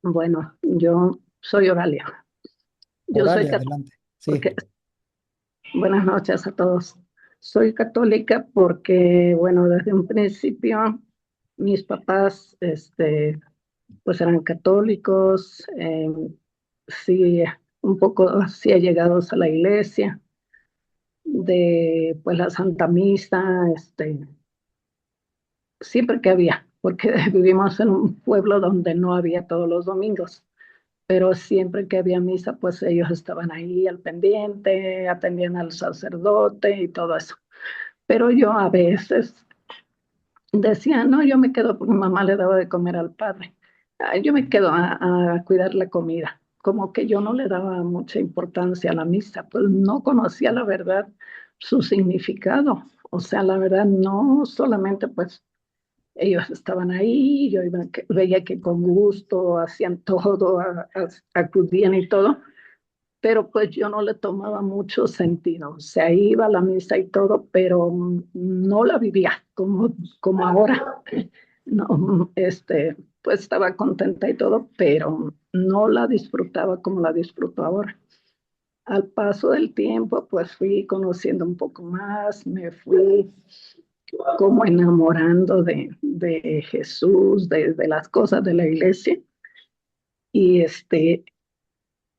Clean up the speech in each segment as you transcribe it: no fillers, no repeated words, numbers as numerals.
Bueno, yo soy Oralia. Yo soy Oralia, católica adelante. porque, Sí. buenas noches a todos. Soy católica porque, bueno, desde un principio mis papás, pues eran católicos, sí, un poco así allegados a la iglesia, de pues la Santa Misa, siempre que había, porque vivimos en un pueblo donde no había todos los domingos. Pero siempre que había misa, pues ellos estaban ahí al pendiente, atendían al sacerdote y todo eso. Pero yo a veces decía, no, yo me quedo porque mamá le daba de comer al padre. Yo me quedo a cuidar la comida. Como que yo no le daba mucha importancia a la misa, pues no conocía la verdad, su significado. O sea, la verdad, no solamente pues ellos estaban ahí, yo veía que con gusto hacían todo, acudían y todo, pero pues yo no le tomaba mucho sentido. O sea, iba a la misa y todo, pero no la vivía como ahora. No, pues estaba contenta y todo, pero no la disfrutaba como la disfruto ahora. Al paso del tiempo, pues fui conociendo un poco más, me fui como enamorando de Jesús, de las cosas de la iglesia. Y,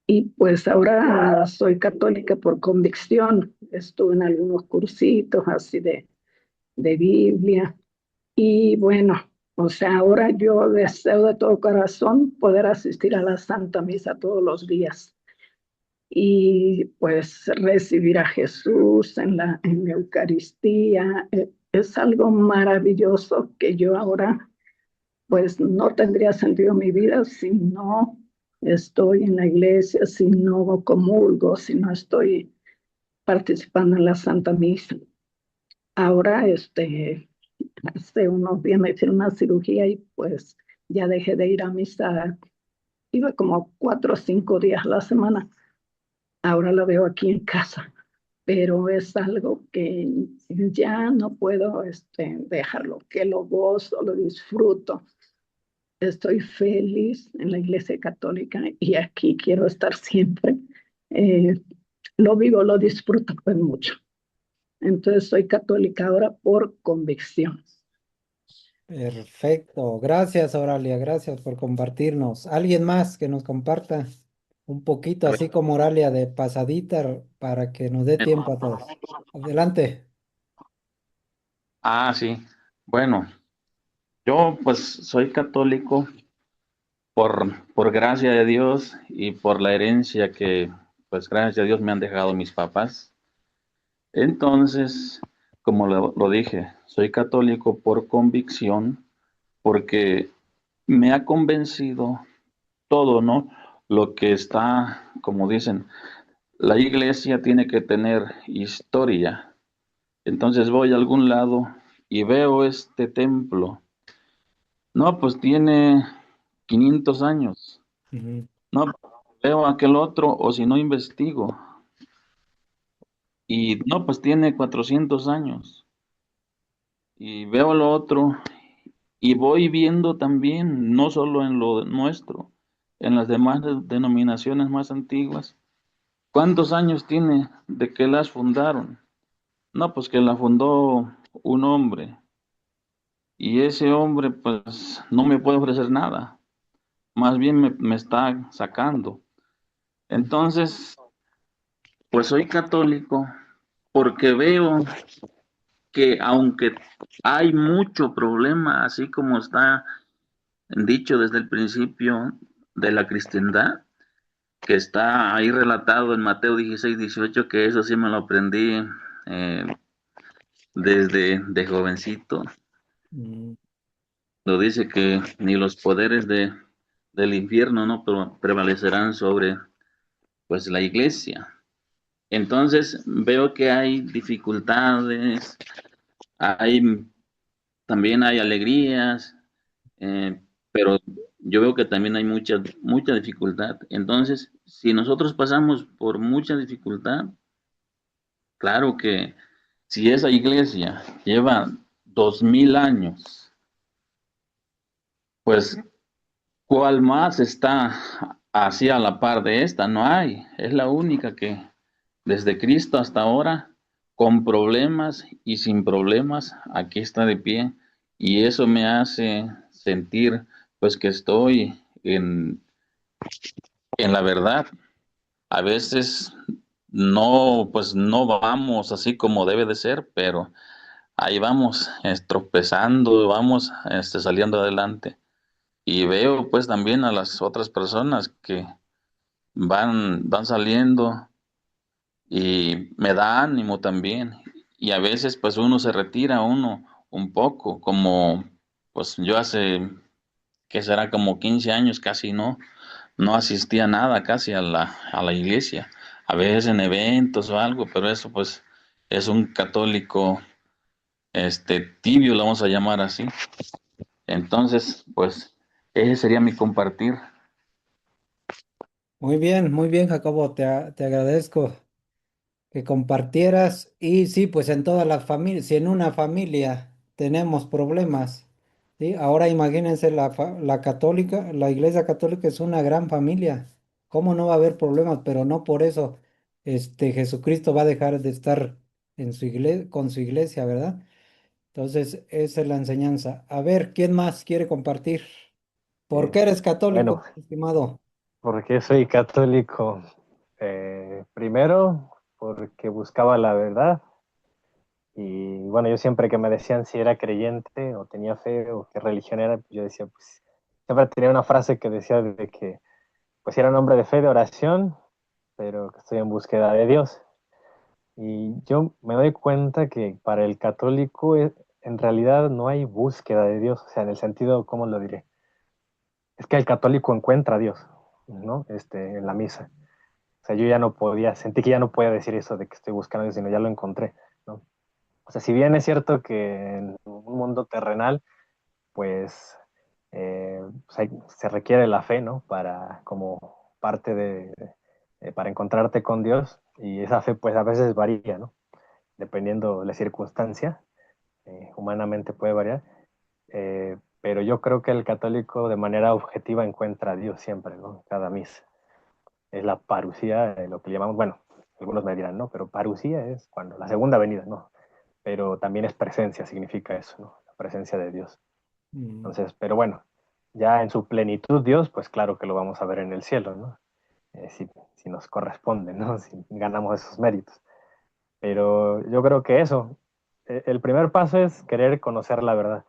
y pues ahora soy católica por convicción. Estuve en algunos cursitos así de Biblia. Y bueno, o sea, ahora yo deseo de todo corazón poder asistir a la Santa Misa todos los días y pues recibir a Jesús en la Eucaristía. Es algo maravilloso que yo ahora pues no tendría sentido mi vida si no estoy en la iglesia, si no comulgo, si no estoy participando en la Santa Misa. Ahora, hace unos días me hicieron una cirugía y pues ya dejé de ir a misa. Iba como 4 o 5 días a la semana. Ahora la veo aquí en casa, pero es algo que ya no puedo dejarlo, que lo gozo, lo disfruto. Estoy feliz en la Iglesia Católica y aquí quiero estar siempre. Eh, lo vivo, lo disfruto pues mucho. Entonces soy católica ahora por convicción. Perfecto. Gracias, Oralia. Gracias por compartirnos. ¿Alguien más que nos comparta un poquito, A ver, así como Oralia, de pasadita para que nos dé tiempo a todos? Adelante. sí. Bueno, yo pues soy católico por gracia de Dios y por la herencia que pues gracias a Dios me han dejado mis papás. Entonces, como lo dije, soy católico por convicción porque me ha convencido todo, ¿no? Lo que está, como dicen, la iglesia tiene que tener historia. Entonces voy a algún lado y veo este templo. No, pues tiene 500 años. Ujú. No, veo aquel otro o si no investigo. Y no, pues tiene 400 años. Y veo lo otro y voy viendo también, no solo en lo nuestro, en las demás denominaciones más antiguas. ¿Cuántos años tiene de que las fundaron? No, pues que la fundó un hombre. Y ese hombre, pues, no me puede ofrecer nada. Más bien me está sacando. Entonces, pues soy católico porque veo que aunque hay mucho problema, así como está dicho desde el principio de la cristiandad, que está ahí relatado en Mateo 16, 18, que eso sí me lo aprendí eh, desde de jovencito. Mm. Lo dice que ni los poderes del infierno no prevalecerán sobre pues la iglesia. Entonces veo que hay dificultades, hay también hay alegrías, eh, pero yo veo que también hay mucha dificultad. Entonces, si nosotros pasamos por mucha dificultad, claro que si esa iglesia lleva 2000 años, pues ¿Cuál más está así a la par de esta? No hay. Es la única que desde Cristo hasta ahora, con problemas y sin problemas, aquí está de pie. Y eso me hace sentir pues que estoy en la verdad. A veces no, pues no vamos así como debe de ser, pero ahí vamos, tropezando, vamos saliendo adelante. Y veo pues también a las otras personas que van saliendo y me da ánimo también. Y a veces pues uno se retira uno un poco, como pues yo hace, que será como 15 años casi no asistía nada casi a la iglesia. A veces en eventos o algo, pero eso pues es un católico tibio, lo vamos a llamar así. Entonces, pues ese sería mi compartir. Muy bien, Jacobo, te agradezco que compartieras. Y sí, pues en todas las familias, si en una familia tenemos problemas, ¿sí? Ahora imagínense la católica, la iglesia católica es una gran familia. ¿Cómo no va a haber problemas? Pero no por eso Jesucristo va a dejar de estar en su iglesia, con su iglesia, ¿verdad? Entonces, esa es la enseñanza. A ver, ¿quién más quiere compartir? ¿Por Eh, qué eres católico, bueno, estimado? ¿por qué soy católico? Primero, porque buscaba la verdad. Y bueno, yo siempre que me decían si era creyente o tenía fe o qué religión era, pues yo decía, pues siempre tenía una frase que decía de que pues era un hombre de fe, de oración, pero que estoy en búsqueda de Dios. Y yo me doy cuenta que para el católico en realidad no hay búsqueda de Dios, o sea, en el sentido, ¿cómo lo diré? Es que el católico encuentra a Dios, ¿no? En la misa. O sea, yo ya no podía, sentí que ya no podía decir eso de que estoy buscando a Dios, sino ya lo encontré, ¿no? O sea, si bien es cierto que en un mundo terrenal, pues, se requiere la fe, ¿no? Para, como parte para encontrarte con Dios, y esa fe, pues, a veces varía, ¿no? Dependiendo de la circunstancia, humanamente puede variar, pero yo creo que el católico de manera objetiva encuentra a Dios siempre, ¿no? Cada misa. Es la parusía, lo que llamamos, bueno, algunos me dirán, ¿no? Pero parusía es cuando la segunda venida, ¿no? Pero también es presencia, significa eso, ¿no? La presencia de Dios. Mm. Entonces, pero bueno, ya en su plenitud Dios, pues claro que lo vamos a ver en el cielo, ¿no? Si nos corresponde, ¿no? Si ganamos esos méritos. Pero yo creo que eso, el primer paso es querer conocer la verdad.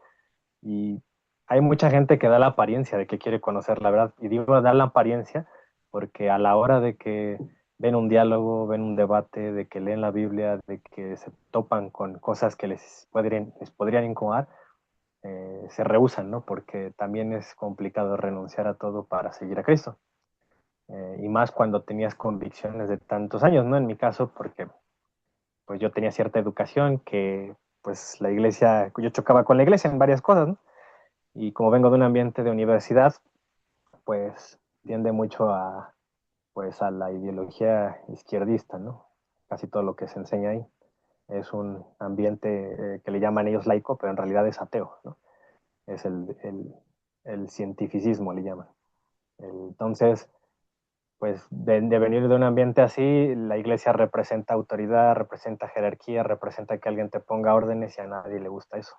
Y hay mucha gente que da la apariencia de que quiere conocer la verdad. Y digo dar la apariencia porque a la hora de que ven un diálogo, ven un debate, de que leen la Biblia, de que se topan con cosas que les podrían incomodar, se rehúsan, ¿no? Porque también es complicado renunciar a todo para seguir a Cristo. Y más cuando tenías convicciones de tantos años, ¿no? En mi caso, porque pues yo tenía cierta educación que pues la iglesia, yo chocaba con la iglesia en varias cosas, ¿no? Y como vengo de un ambiente de universidad, pues tiende mucho pues, a la ideología izquierdista, ¿no? Casi todo lo que se enseña ahí es un ambiente que le llaman ellos laico, pero en realidad es ateo, ¿no? Es el cientificismo, le llaman. Entonces, pues de venir de un ambiente así, la iglesia representa autoridad, representa jerarquía, representa que alguien te ponga órdenes y a nadie le gusta eso.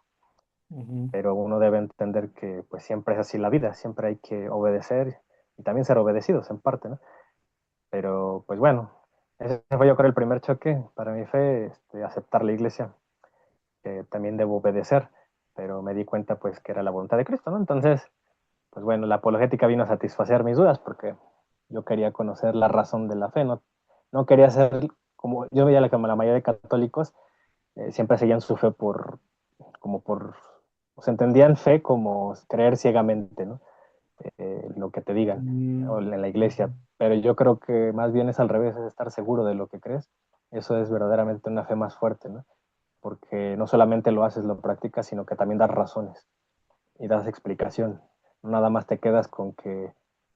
Ujú. Pero uno debe entender que pues siempre es así la vida, siempre hay que obedecer y también ser obedecidos en parte, ¿no? Pero pues bueno, ese fue yo creo el primer choque para mi fe, aceptar la iglesia, que también debo obedecer, pero me di cuenta pues que era la voluntad de Cristo, ¿no? Entonces, pues bueno, la apologética vino a satisfacer mis dudas porque yo quería conocer la razón de la fe, no quería ser como yo veía como la mayoría de católicos, siempre seguían su fe como por, o sea, entendían fe como creer ciegamente, ¿no? Lo que te digan, o Mm. en la iglesia, pero yo creo que más bien es al revés, es estar seguro de lo que crees, eso es verdaderamente una fe más fuerte, ¿no? Porque no solamente lo haces, lo practicas, sino que también das razones y das explicación, no nada más te quedas con que,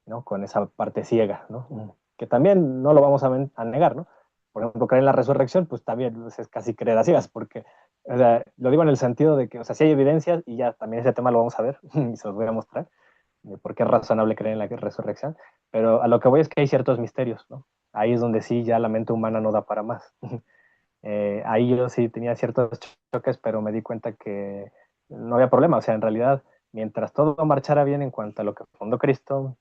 ¿no? Con esa parte ciega, ¿no? Que también no lo vamos a negar, ¿no? Por ejemplo, creer en la resurrección, pues también pues, es casi creer a ciegas, porque, o sea, lo digo en el sentido de que, o sea, sí hay evidencias y ya también ese tema lo vamos a ver y se los voy a mostrar, de por qué es razonable creer en la resurrección, pero a lo que voy es que hay ciertos misterios, ¿no? Ahí es donde sí ya la mente humana no da para más. Ahí yo sí tenía ciertos choques, pero me di cuenta que no había problema. O sea, en realidad, mientras todo marchara bien en cuanto a lo que fundó Cristo,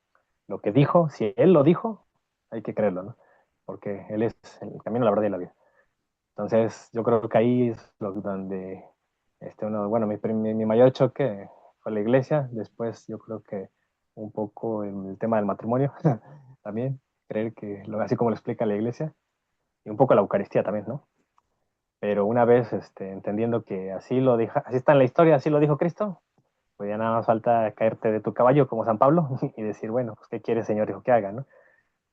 lo que dijo, si Él lo dijo, hay que creerlo, ¿no? Porque Él es el camino, la verdad y la vida. Entonces, yo creo que ahí es donde, bueno, mi mayor choque fue la iglesia. Después, yo creo que un poco el tema del matrimonio también, creer que, así como lo explica la iglesia, y un poco la Eucaristía también, ¿no? Pero una vez entendiendo que así lo dijo, así está en la historia, así lo dijo Cristo, pues ya nada más falta caerte de tu caballo como San Pablo y decir, bueno, pues ¿qué quiere Señor hijo que haga, no?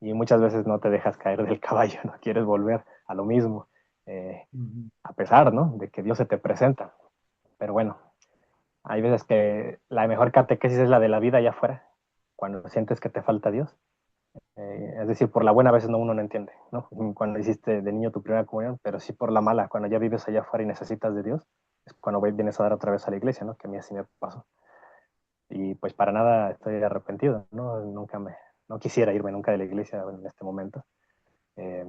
Y muchas veces no te dejas caer del caballo, no quieres volver a lo mismo, Ujú. a pesar, ¿no? De que Dios se te presenta. Pero bueno, hay veces que la mejor catequesis es la de la vida allá afuera, cuando sientes que te falta Dios. Es decir, por la buena a veces uno no entiende, ¿no? Cuando hiciste de niño tu primera comunión, pero sí por la mala, cuando ya vives allá afuera y necesitas de Dios, es cuando vienes a dar otra vez a la iglesia, ¿no? Que a mí así me pasó. Y pues para nada estoy arrepentido, ¿no? No quisiera irme nunca de la iglesia en este momento. Eh,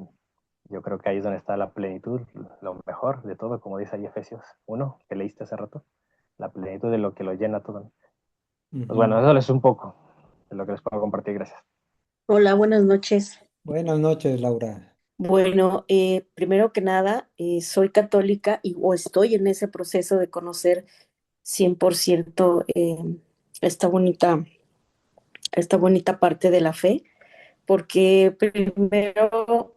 yo creo que ahí es donde está la plenitud, lo mejor de todo, como dice ahí Efesios 1, que leíste hace rato, la plenitud de lo que lo llena todo, ¿no? Pues bueno, Ujú. eso es un poco de lo que les puedo compartir, gracias. Hola, buenas noches. Buenas noches, Laura. Bueno, primero que nada, soy católica o estoy en ese proceso de conocer 100% esta bonita, esta bonita parte de la fe, porque primero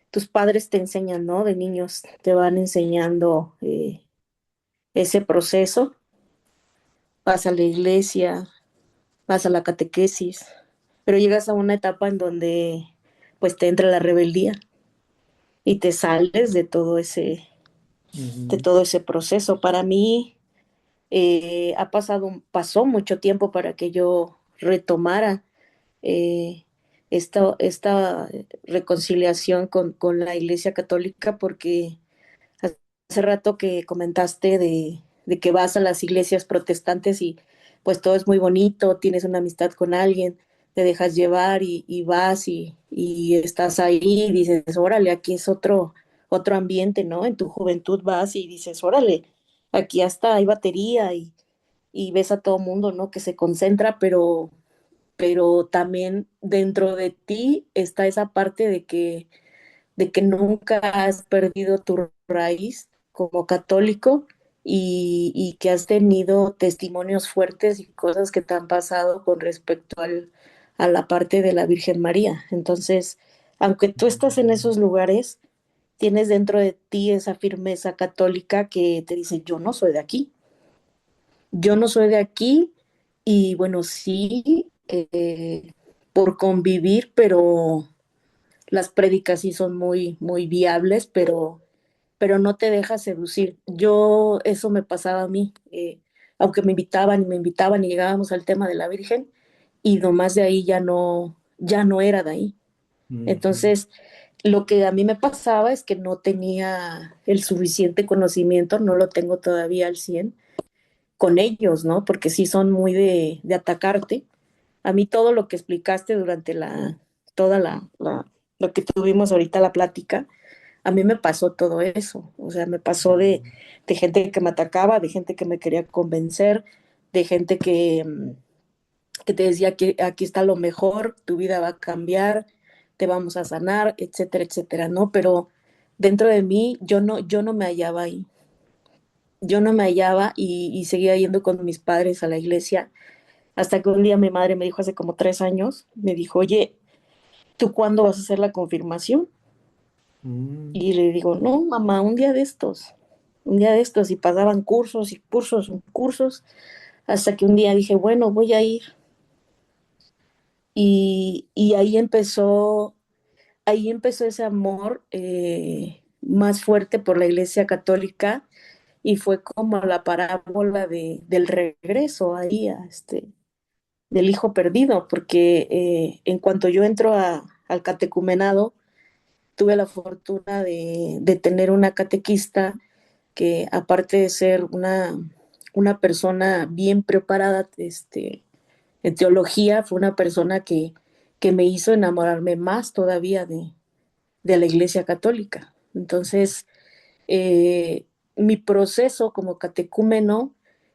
tus padres te enseñan, ¿no? De niños te van enseñando ese proceso, vas a la iglesia, vas a la catequesis, pero llegas a una etapa en donde pues te entra la rebeldía y te sales de Ujú. todo ese proceso. Para mí pasó mucho tiempo para que yo retomara eh, esta reconciliación con la Iglesia Católica, porque hace rato que comentaste de que vas a las iglesias protestantes y pues todo es muy bonito, tienes una amistad con alguien, te dejas llevar y vas y estás ahí y dices, órale, aquí es otro ambiente, ¿no? En tu juventud vas y dices, órale, aquí hasta hay batería y ves a todo mundo, ¿no? Que se concentra, pero también dentro de ti está esa parte de que nunca has perdido tu raíz como católico y que has tenido testimonios fuertes y cosas que te han pasado con respecto a la parte de la Virgen María. Entonces, aunque tú estás en esos lugares, tienes dentro de ti esa firmeza católica que te dice, yo no soy de aquí, yo no soy de aquí y bueno, sí, por convivir, pero las prédicas sí son muy, muy viables, pero no te dejas seducir. Eso me pasaba a mí, aunque me invitaban y llegábamos al tema de la Virgen, y nomás de ahí ya no era de ahí. Ujú. Entonces, lo que a mí me pasaba es que no tenía el suficiente conocimiento, no lo tengo todavía al 100 con ellos, ¿no? Porque sí son muy de atacarte. A mí todo lo que explicaste durante toda lo que tuvimos ahorita la plática, a mí me pasó todo eso. O sea, me pasó de gente que me atacaba, de gente que me quería convencer, de gente que te decía que aquí está lo mejor, tu vida va a cambiar, te vamos a sanar, etcétera, etcétera, ¿no? Pero dentro de mí yo no me hallaba ahí. Yo no me hallaba y seguía yendo con mis padres a la iglesia hasta que un día mi madre me dijo hace como 3 años, me dijo, oye, ¿tú cuándo vas a hacer la confirmación? Mm. Y le digo, no, mamá, un día de estos, y pasaban cursos y cursos y cursos, hasta que un día dije, bueno, voy a ir. Y ahí empezó ese amor más fuerte por la Iglesia Católica y fue como la parábola del regreso ahí, del hijo perdido, porque en cuanto yo entro al catecumenado, tuve la fortuna de tener una catequista que aparte de ser una persona bien preparada, en teología, fue una persona que me hizo enamorarme más todavía de la Iglesia Católica. Entonces, eh, mi proceso como catecúmeno,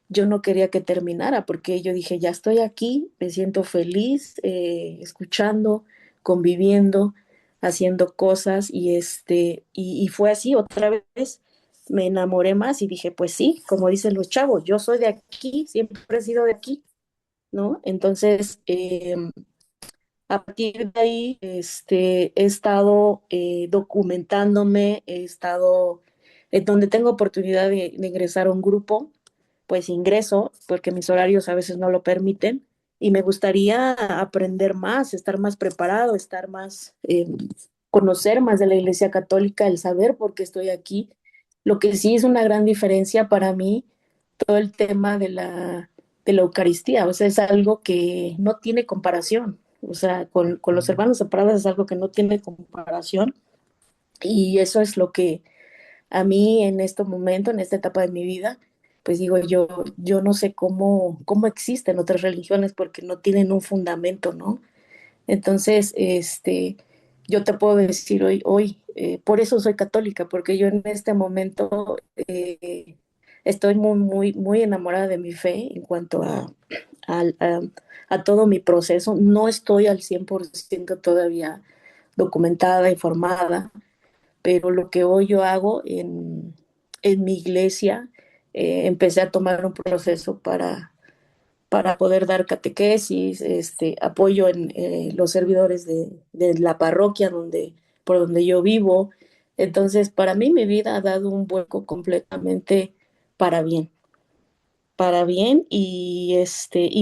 yo no quería que terminara porque yo dije, ya estoy aquí, me siento feliz, escuchando, conviviendo, haciendo cosas y fue así otra vez. Me enamoré más y dije, pues sí, como dicen los chavos, yo soy de aquí, siempre he sido de aquí, ¿no? Entonces, a partir de ahí, he estado documentándome, he estado, donde tengo oportunidad de ingresar a un grupo, pues ingreso, porque mis horarios a veces no lo permiten, y me gustaría aprender más, estar más preparado, estar más, conocer más de la Iglesia Católica, el saber por qué estoy aquí. Lo que sí es una gran diferencia para mí, todo el tema de la Eucaristía, o sea, es algo que no tiene comparación. O sea, con los hermanos separados es algo que no tiene comparación y eso es lo que a mí en este momento, en esta etapa de mi vida, pues digo, yo no sé cómo existen otras religiones porque no tienen un fundamento, ¿no? Entonces, yo te puedo decir hoy, por eso soy católica, porque yo en este momento estoy muy enamorada de mi fe en cuanto a, a- a todo mi proceso. No estoy al 100% todavía documentada, informada, pero lo que hoy yo hago en mi iglesia, empecé a tomar un proceso para poder dar catequesis, apoyo en los servidores de la parroquia por donde yo vivo. Entonces, para mí mi vida ha dado un vuelco completamente para bien, para bien y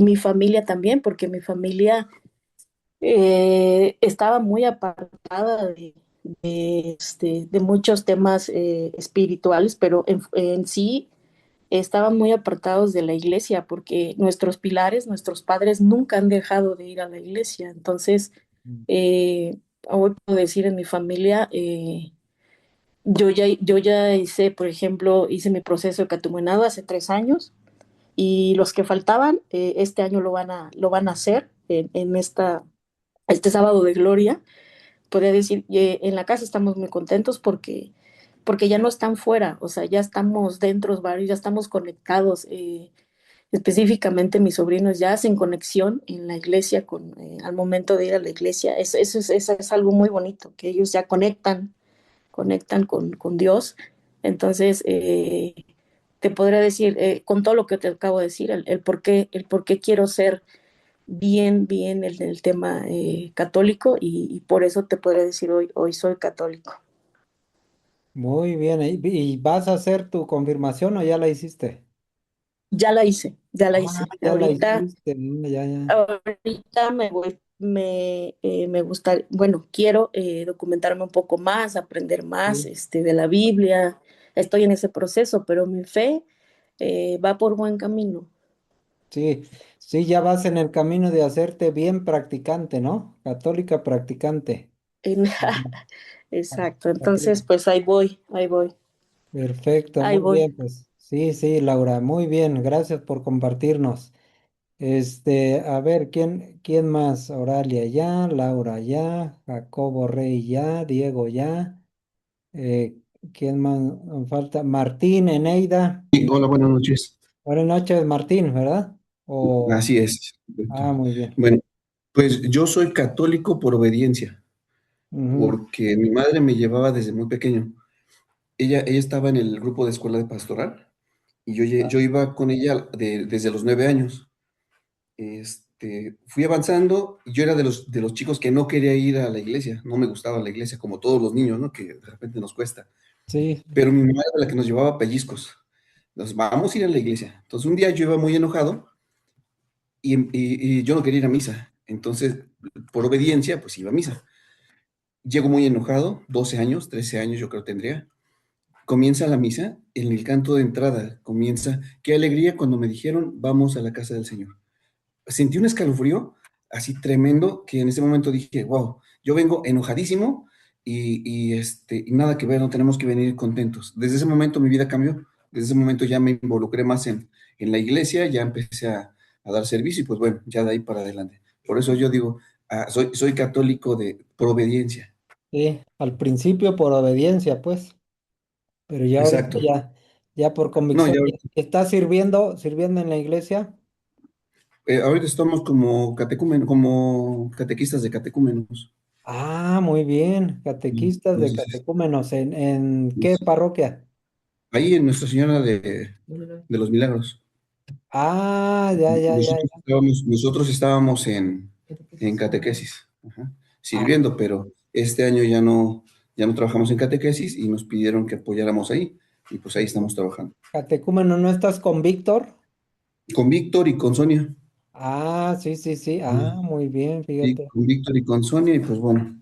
mi familia también, porque mi familia estaba muy apartada de muchos temas espirituales, pero en sí estaban muy apartados de la iglesia porque nuestros pilares, nuestros padres nunca han dejado de ir a la iglesia. Entonces, eh, hoy puedo decir en mi familia, yo ya hice, por ejemplo, hice mi proceso de catecumenado hace 3 años y los que faltaban este año lo van a hacer este sábado de gloria. Podría decir, en la casa estamos muy contentos porque ya no están fuera, o sea, ya estamos dentro varios, ya estamos conectados. Específicamente mis sobrinos ya hacen conexión en la iglesia al momento de ir a la iglesia. Eso es algo muy bonito, que ellos ya conectan con Dios. Entonces, te podría decir, con todo lo que te acabo de decir, el por qué quiero ser bien el tema católico y por eso te podría decir hoy soy católico. Muy bien. ¿Y vas a hacer tu confirmación o ya la hiciste? Ya la hice, ya la Ah, hice. ya la Ahorita hiciste. Ya, ya. Ahorita me gusta, bueno, quiero documentarme un poco más, aprender más Sí, de la Biblia. Estoy en ese proceso, pero mi fe va por buen camino. sí, sí, ya vas en el camino de hacerte bien practicante, ¿no? Católica practicante. En- Ujú. Exacto, entonces Católica. pues ahí voy, ahí voy, Perfecto, ahí muy voy. bien, pues sí, sí, Laura, muy bien, gracias por compartirnos. A ver, ¿quién más? Oralia ya, Laura ya, Jacobo Rey ya, Diego ya, eh, ¿quién más nos falta? Martín, Eneida. Sí, hola, buenas noches. Buenas noches, Martín, ¿verdad? O, Así es. Perfecto. muy bien. Bueno, pues yo soy católico por obediencia, Ujú. porque mi madre me llevaba desde muy pequeño. Ella estaba en el grupo de escuela de pastoral y yo iba con ella desde los 9 años. Fui avanzando y yo era de los chicos que no quería ir a la iglesia, no me gustaba la iglesia, como todos los niños, ¿no? Que de repente nos cuesta. Sí, Pero mi mamá era la que nos llevaba pellizcos. Nos vamos a ir a la iglesia. Entonces un día yo iba muy enojado y yo no quería ir a misa. Entonces, por obediencia, pues iba a misa. Llego muy enojado, 12 años, 13 años yo creo tendría. Comienza la misa, en el canto de entrada comienza, qué alegría cuando me dijeron, vamos a la casa del Señor. Sentí un escalofrío así tremendo que en ese momento dije, wow, yo vengo enojadísimo y nada que ver, no tenemos que venir contentos. Desde ese momento mi vida cambió, desde ese momento ya me involucré más en la iglesia, ya empecé a a dar servicio y pues bueno, ya de ahí para adelante. Por eso yo digo, soy católico por obediencia. Sí, al principio por obediencia, pues, pero ya ahorita Exacto. ya por No, convicción. ya ¿Estás sirviendo en la iglesia? ahorita estamos como catequistas de catecúmenos. Ah, muy bien, catequistas de Entonces, catecúmenos. ¿En qué pues, parroquia? ahí en Nuestra Señora de los Milagros. Ah, ya, ya, ya. Nosotros estábamos en catequesis, ajá, Ah, sirviendo, pero este año ya no trabajamos en catequesis y nos pidieron que apoyáramos ahí, y pues ahí estamos trabajando. catecúmeno, ¿no estás con Víctor? Con Víctor y con Sonia. Ah, sí, sí, sí. Ah, Mm, muy bien, sí, fíjate. con Víctor y con Sonia, y pues bueno,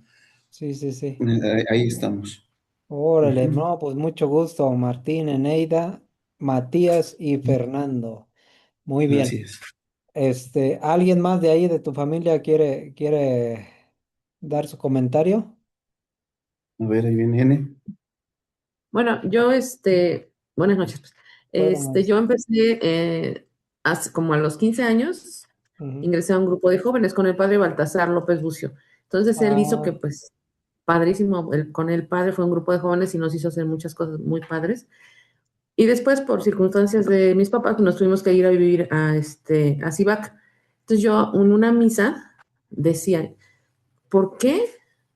Sí, sí, sí. ahí estamos. Órale, Ujú, no, pues mucho gusto, Martín, Eneida, Matías y Fernando. Muy bien. así es. ¿Alguien más de ahí de tu familia quiere dar su comentario? A ver, ahí viene N. Bueno, buenas noches, pues. Buenas. Yo empecé hace como a los 15 años, Ujú. ingresé a un grupo de jóvenes con el padre Baltasar López Bucio. Entonces él hizo que, Ah, pues, padrísimo, con el padre fue un grupo de jóvenes y nos hizo hacer muchas cosas muy padres. Y después, por circunstancias de mis papás, nos tuvimos que ir a vivir a Cibac. Entonces yo, en una misa, decía, ¿por qué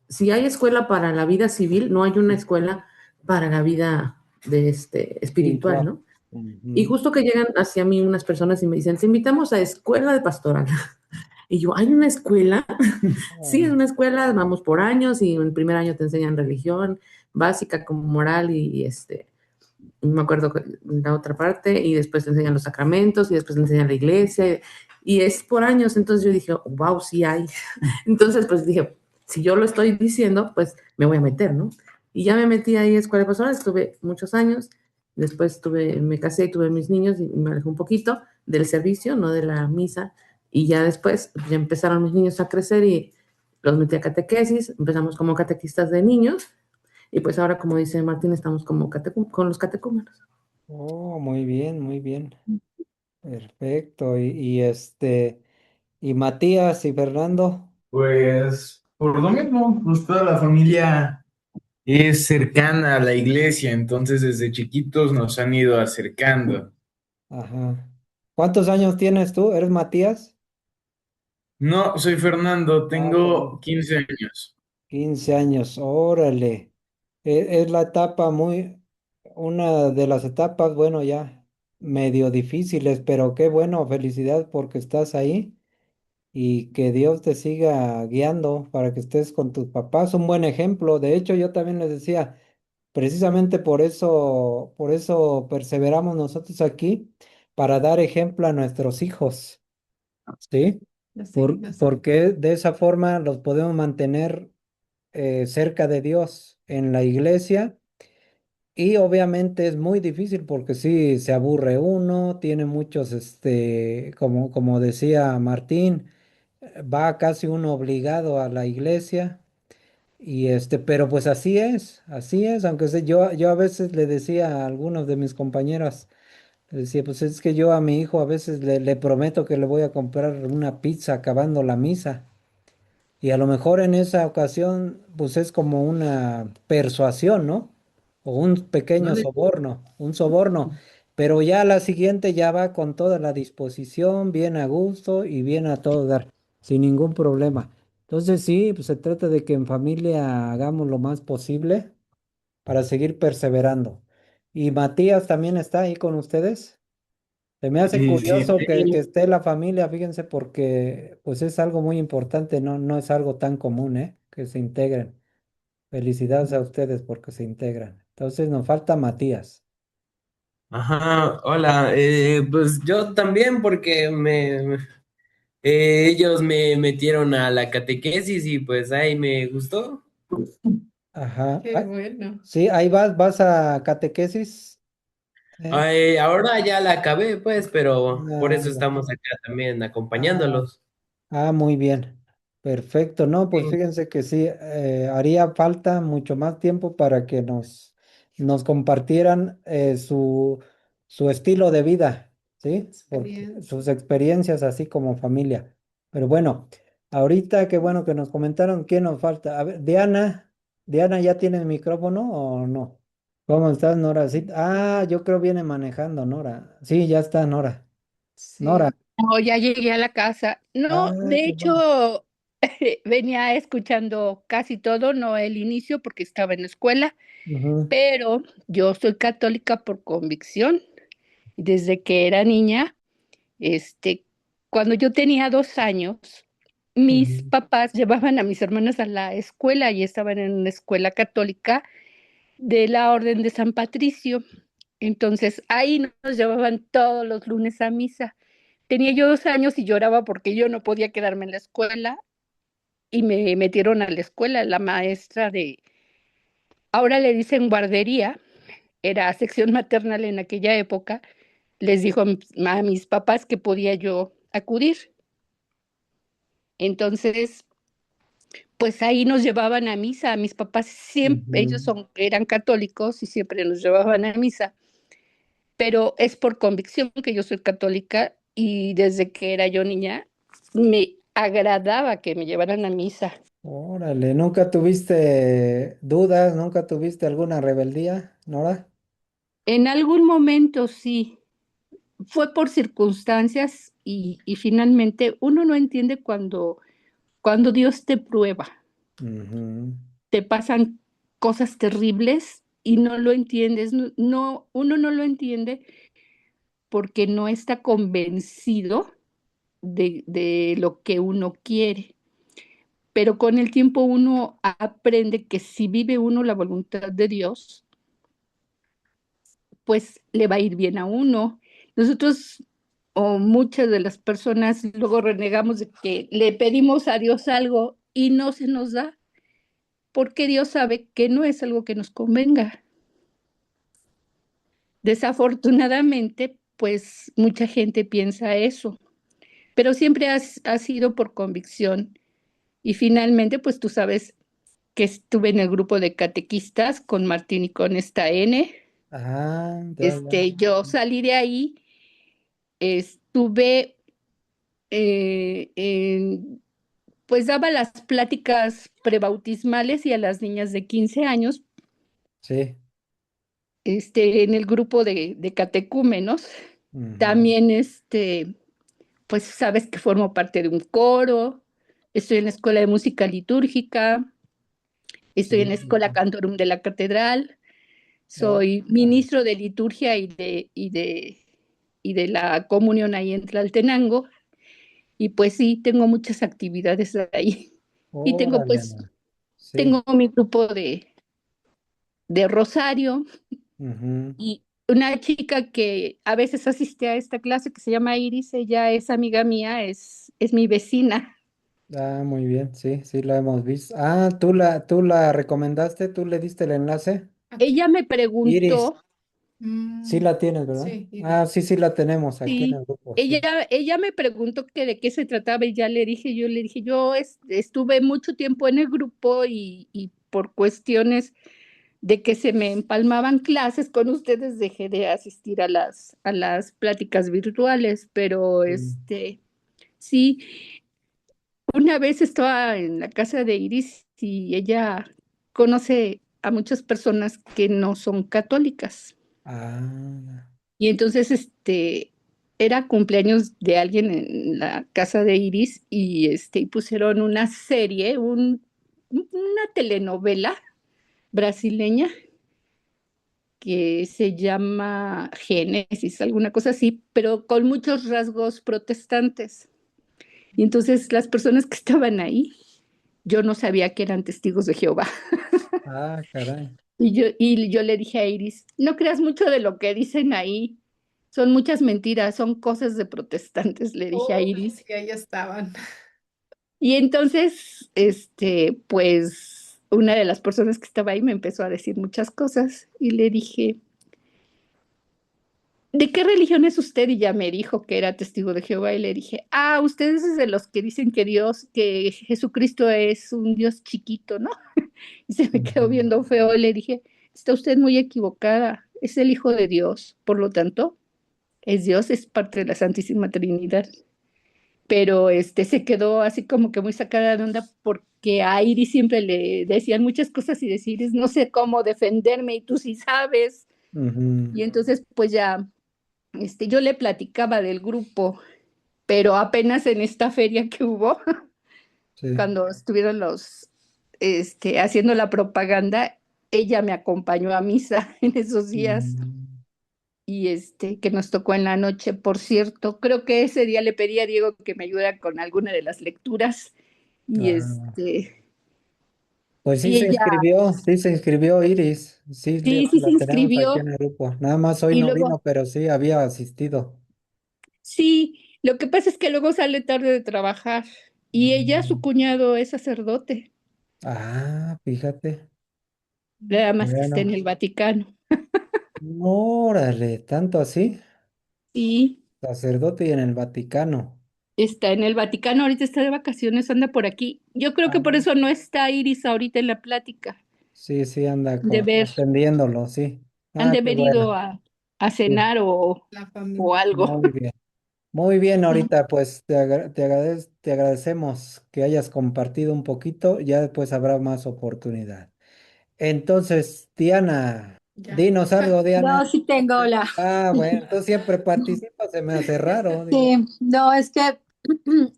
si hay escuela para la vida civil, no hay una escuela para la vida espiritual, espiritual. ¿no? Y Ujú. justo que llegan hacia mí unas personas y me dicen, te invitamos a escuela de pastoral. Y yo, ¿hay una escuela? Sí, es Ah, una escuela, vamos por años y en el primer año te enseñan religión básica como moral no me acuerdo la otra parte, y después te enseñan los sacramentos y después te enseñan la iglesia y es por años. Entonces yo dije, wow, sí hay. Entonces, pues dije, si yo lo estoy diciendo, pues me voy a meter, ¿no? Y ya me metí ahí a escuela pastoral, estuve muchos años, después me casé y tuve mis niños y me alejé un poquito del servicio, no de la misa, y ya después ya empezaron mis niños a crecer y los metí a catequesis, empezamos como catequistas de niños, y pues ahora, como dice Martín, estamos como con los catecúmenos. oh, muy bien, muy bien. Perfecto. Y Matías y Fernando. Pues por lo mismo, pues toda la familia es cercana a la iglesia, entonces desde chiquitos nos han ido acercando. Ajá. ¿Cuántos años tienes tú? ¿Eres Matías? No, soy Fernando, Ah, tengo perdón. 15 años. 15 años, órale. Es la etapa una de las etapas, bueno, ya medio difíciles, pero qué bueno, felicidad porque estás ahí y que Dios te siga guiando para que estés con tus papás. Un buen ejemplo. De hecho, yo también les decía, precisamente por eso perseveramos nosotros aquí, para dar ejemplo a nuestros hijos, ¿sí? Porque de esa forma los podemos mantener cerca de Dios en la iglesia. Y obviamente es muy difícil porque sí, se aburre uno, tiene muchos, como decía Martín, va casi uno obligado a la iglesia. Pero pues así es, aunque yo a veces le decía a algunos de mis compañeras, le decía, pues es que yo a mi hijo a veces le prometo que le voy a comprar una pizza acabando la misa. Y a lo mejor en esa ocasión, pues es como una persuasión, ¿no? O un No pequeño le- soborno, un soborno. Pero ya la siguiente ya va con toda la disposición, bien a gusto y bien a todo dar, sin ningún problema. Entonces sí, pues se trata de que en familia hagamos lo más posible para seguir perseverando. ¿Y Matías también está ahí con ustedes? Se me hace Sí, sí, curioso que esté la familia, fíjense, porque pues es algo muy importante, no es algo tan común, ¿eh? Que se integren. Felicidades a ustedes porque se integran. Entonces nos falta Matías. Ajá, hola, pues yo también porque ellos me metieron a la catequesis y pues ahí me gustó. Ajá. Sí, ahí vas a catequesis. ¿Eh? Ay, ahora ya la acabé pues, pero por Ah, eso ya. estamos acá también Ah, acompañándolos. muy bien. Perfecto. No, pues Sí. fíjense que sí, haría falta mucho más tiempo para que nos compartieran su estilo de vida. ¿sí? Porque Experiencia. sus experiencias así como familia. Pero bueno, ahorita qué bueno que nos comentaron, ¿qué nos falta? A ver, Diana, ¿ya tiene el micrófono o no? ¿Cómo estás, Nora? Sí. Ah, yo creo viene manejando, Nora. Sí, ya está, Nora. Nora. Sí. No, ya llegué a la casa. Ah, No, de qué bueno. hecho, venía escuchando casi todo, no el inicio porque estaba en la escuela, Ujú, pero yo soy católica por convicción. Desde que era niña, este, cuando yo tenía 2 años, mis ujú, papás llevaban a mis hermanas a la escuela y estaban en una escuela católica de la Orden de San Patricio. Entonces ahí nos llevaban todos los lunes a misa. Tenía yo 2 años y lloraba porque yo no podía quedarme en la escuela y me metieron a la escuela. La maestra ahora le dicen guardería, era sección maternal en aquella época, les dijo a mis papás que podía yo acudir. Entonces, pues ahí nos llevaban a misa. Mis papás siempre, ujú. eran católicos y siempre nos llevaban a misa, pero es por convicción que yo soy católica y desde que era yo niña me agradaba que me llevaran a misa. Órale, ¿nunca tuviste dudas? ¿Nunca tuviste alguna rebeldía, Nora? En algún momento sí, fue por circunstancias y finalmente uno no entiende cuando Dios te prueba, Ujú, te pasan cosas terribles y no lo entiendes, uno no lo entiende porque no está convencido de lo que uno quiere. Pero con el tiempo uno aprende que si vive uno la voluntad de Dios, pues le va a ir bien a uno. Nosotros o muchas de las personas luego renegamos de que le pedimos a Dios algo y no se nos da, porque Dios sabe que no es algo que nos convenga. Desafortunadamente, pues mucha gente piensa eso, pero siempre ha sido por convicción. Y finalmente, pues tú sabes que estuve en el grupo de catequistas con Martín y con esta N. ah, ya, ya. Yo salí de ahí, estuve, pues daba las pláticas prebautismales y a las niñas de 15 años, Sí. en el grupo de catecúmenos. Ujú, También, pues sabes que formo parte de un coro, estoy en la escuela de música litúrgica, estoy en sí, la sí, escuela sí. Cantorum de la Catedral. Oh, Soy vale. ministro de liturgia y de la comunión ahí en Tlaltenango. Y pues sí, tengo muchas actividades ahí. Y tengo Órale, pues, no. Sí. tengo mi grupo de Rosario Ujú. y una chica que a veces asiste a esta clase que se llama Iris, ella es amiga mía, es mi vecina. Ah, muy bien, sí, sí la hemos visto. Ah, tú la recomendaste, tú le diste el enlace. Ella me Iris, preguntó, sí Mm, la tienes, ¿verdad? sí, Ah, Iris. sí, sí la tenemos aquí en el sí, grupo, ella, sí. ella me preguntó que de qué se trataba y yo le dije, yo estuve mucho tiempo en el grupo y por cuestiones de que se me empalmaban clases con ustedes, dejé de asistir a las pláticas virtuales, pero Sí. sí, una vez estaba en la casa de Iris y ella conoce a muchas personas que no son católicas. Ah, Y entonces, era cumpleaños de alguien en la casa de Iris y pusieron una serie, una telenovela brasileña que se llama Génesis, alguna cosa así, pero con muchos rasgos protestantes. Y entonces las personas que estaban ahí, yo no sabía que eran testigos de Jehová. ah, caray. Y yo le dije a Iris, no creas mucho de lo que dicen ahí, son muchas mentiras, son cosas de protestantes, le dije a Oh, Iris. que ahí estaban. Y entonces, pues una de las personas que estaba ahí me empezó a decir muchas cosas y le dije, ¿de qué religión es usted? Y ya me dijo que era testigo de Jehová y le dije, usted es de los que dicen que Jesucristo es un Dios chiquito, ¿no? Y se me quedó Ujú. viendo feo y le dije, está usted muy equivocada, es el Hijo de Dios, por lo tanto, es Dios, es parte de la Santísima Trinidad. Pero se quedó así como que muy sacada de onda porque a Iris siempre le decían muchas cosas y decir, no sé cómo defenderme y tú sí sabes. Ujú, Y entonces pues ya, yo le platicaba del grupo, pero apenas en esta feria que hubo, sí. cuando estuvieron haciendo la propaganda, ella me acompañó a misa en esos días Mm, y que nos tocó en la noche. Por cierto, creo que ese día le pedí a Diego que me ayudara con alguna de las lecturas y ah, pues y ella sí se inscribió Iris, sí, sí se la tenemos aquí inscribió en el grupo. Nada más hoy y no luego, vino, pero sí había asistido. sí, lo que pasa es que luego sale tarde de trabajar y ella, su Mm, cuñado es sacerdote, ah, fíjate. nada más que esté en Bueno, el Vaticano. órale, tanto así, Sí, sacerdote y en el Vaticano. está en el Vaticano, ahorita está de vacaciones, anda por aquí. Yo creo que por Ah, eso no está Iris ahorita en la plática. sí, sí, anda De ver, atendiéndolo, sí. han Ah, de qué haber bueno. ido a Sí, cenar o algo. muy bien. Muy bien, ahorita pues te agradecemos que hayas compartido un poquito, ya después habrá más oportunidad. Entonces, Diana, dinos algo, Diana. No, sí tengo la. Ah, bueno, tú siempre participas, se me hace raro, digo. Sí, no, es que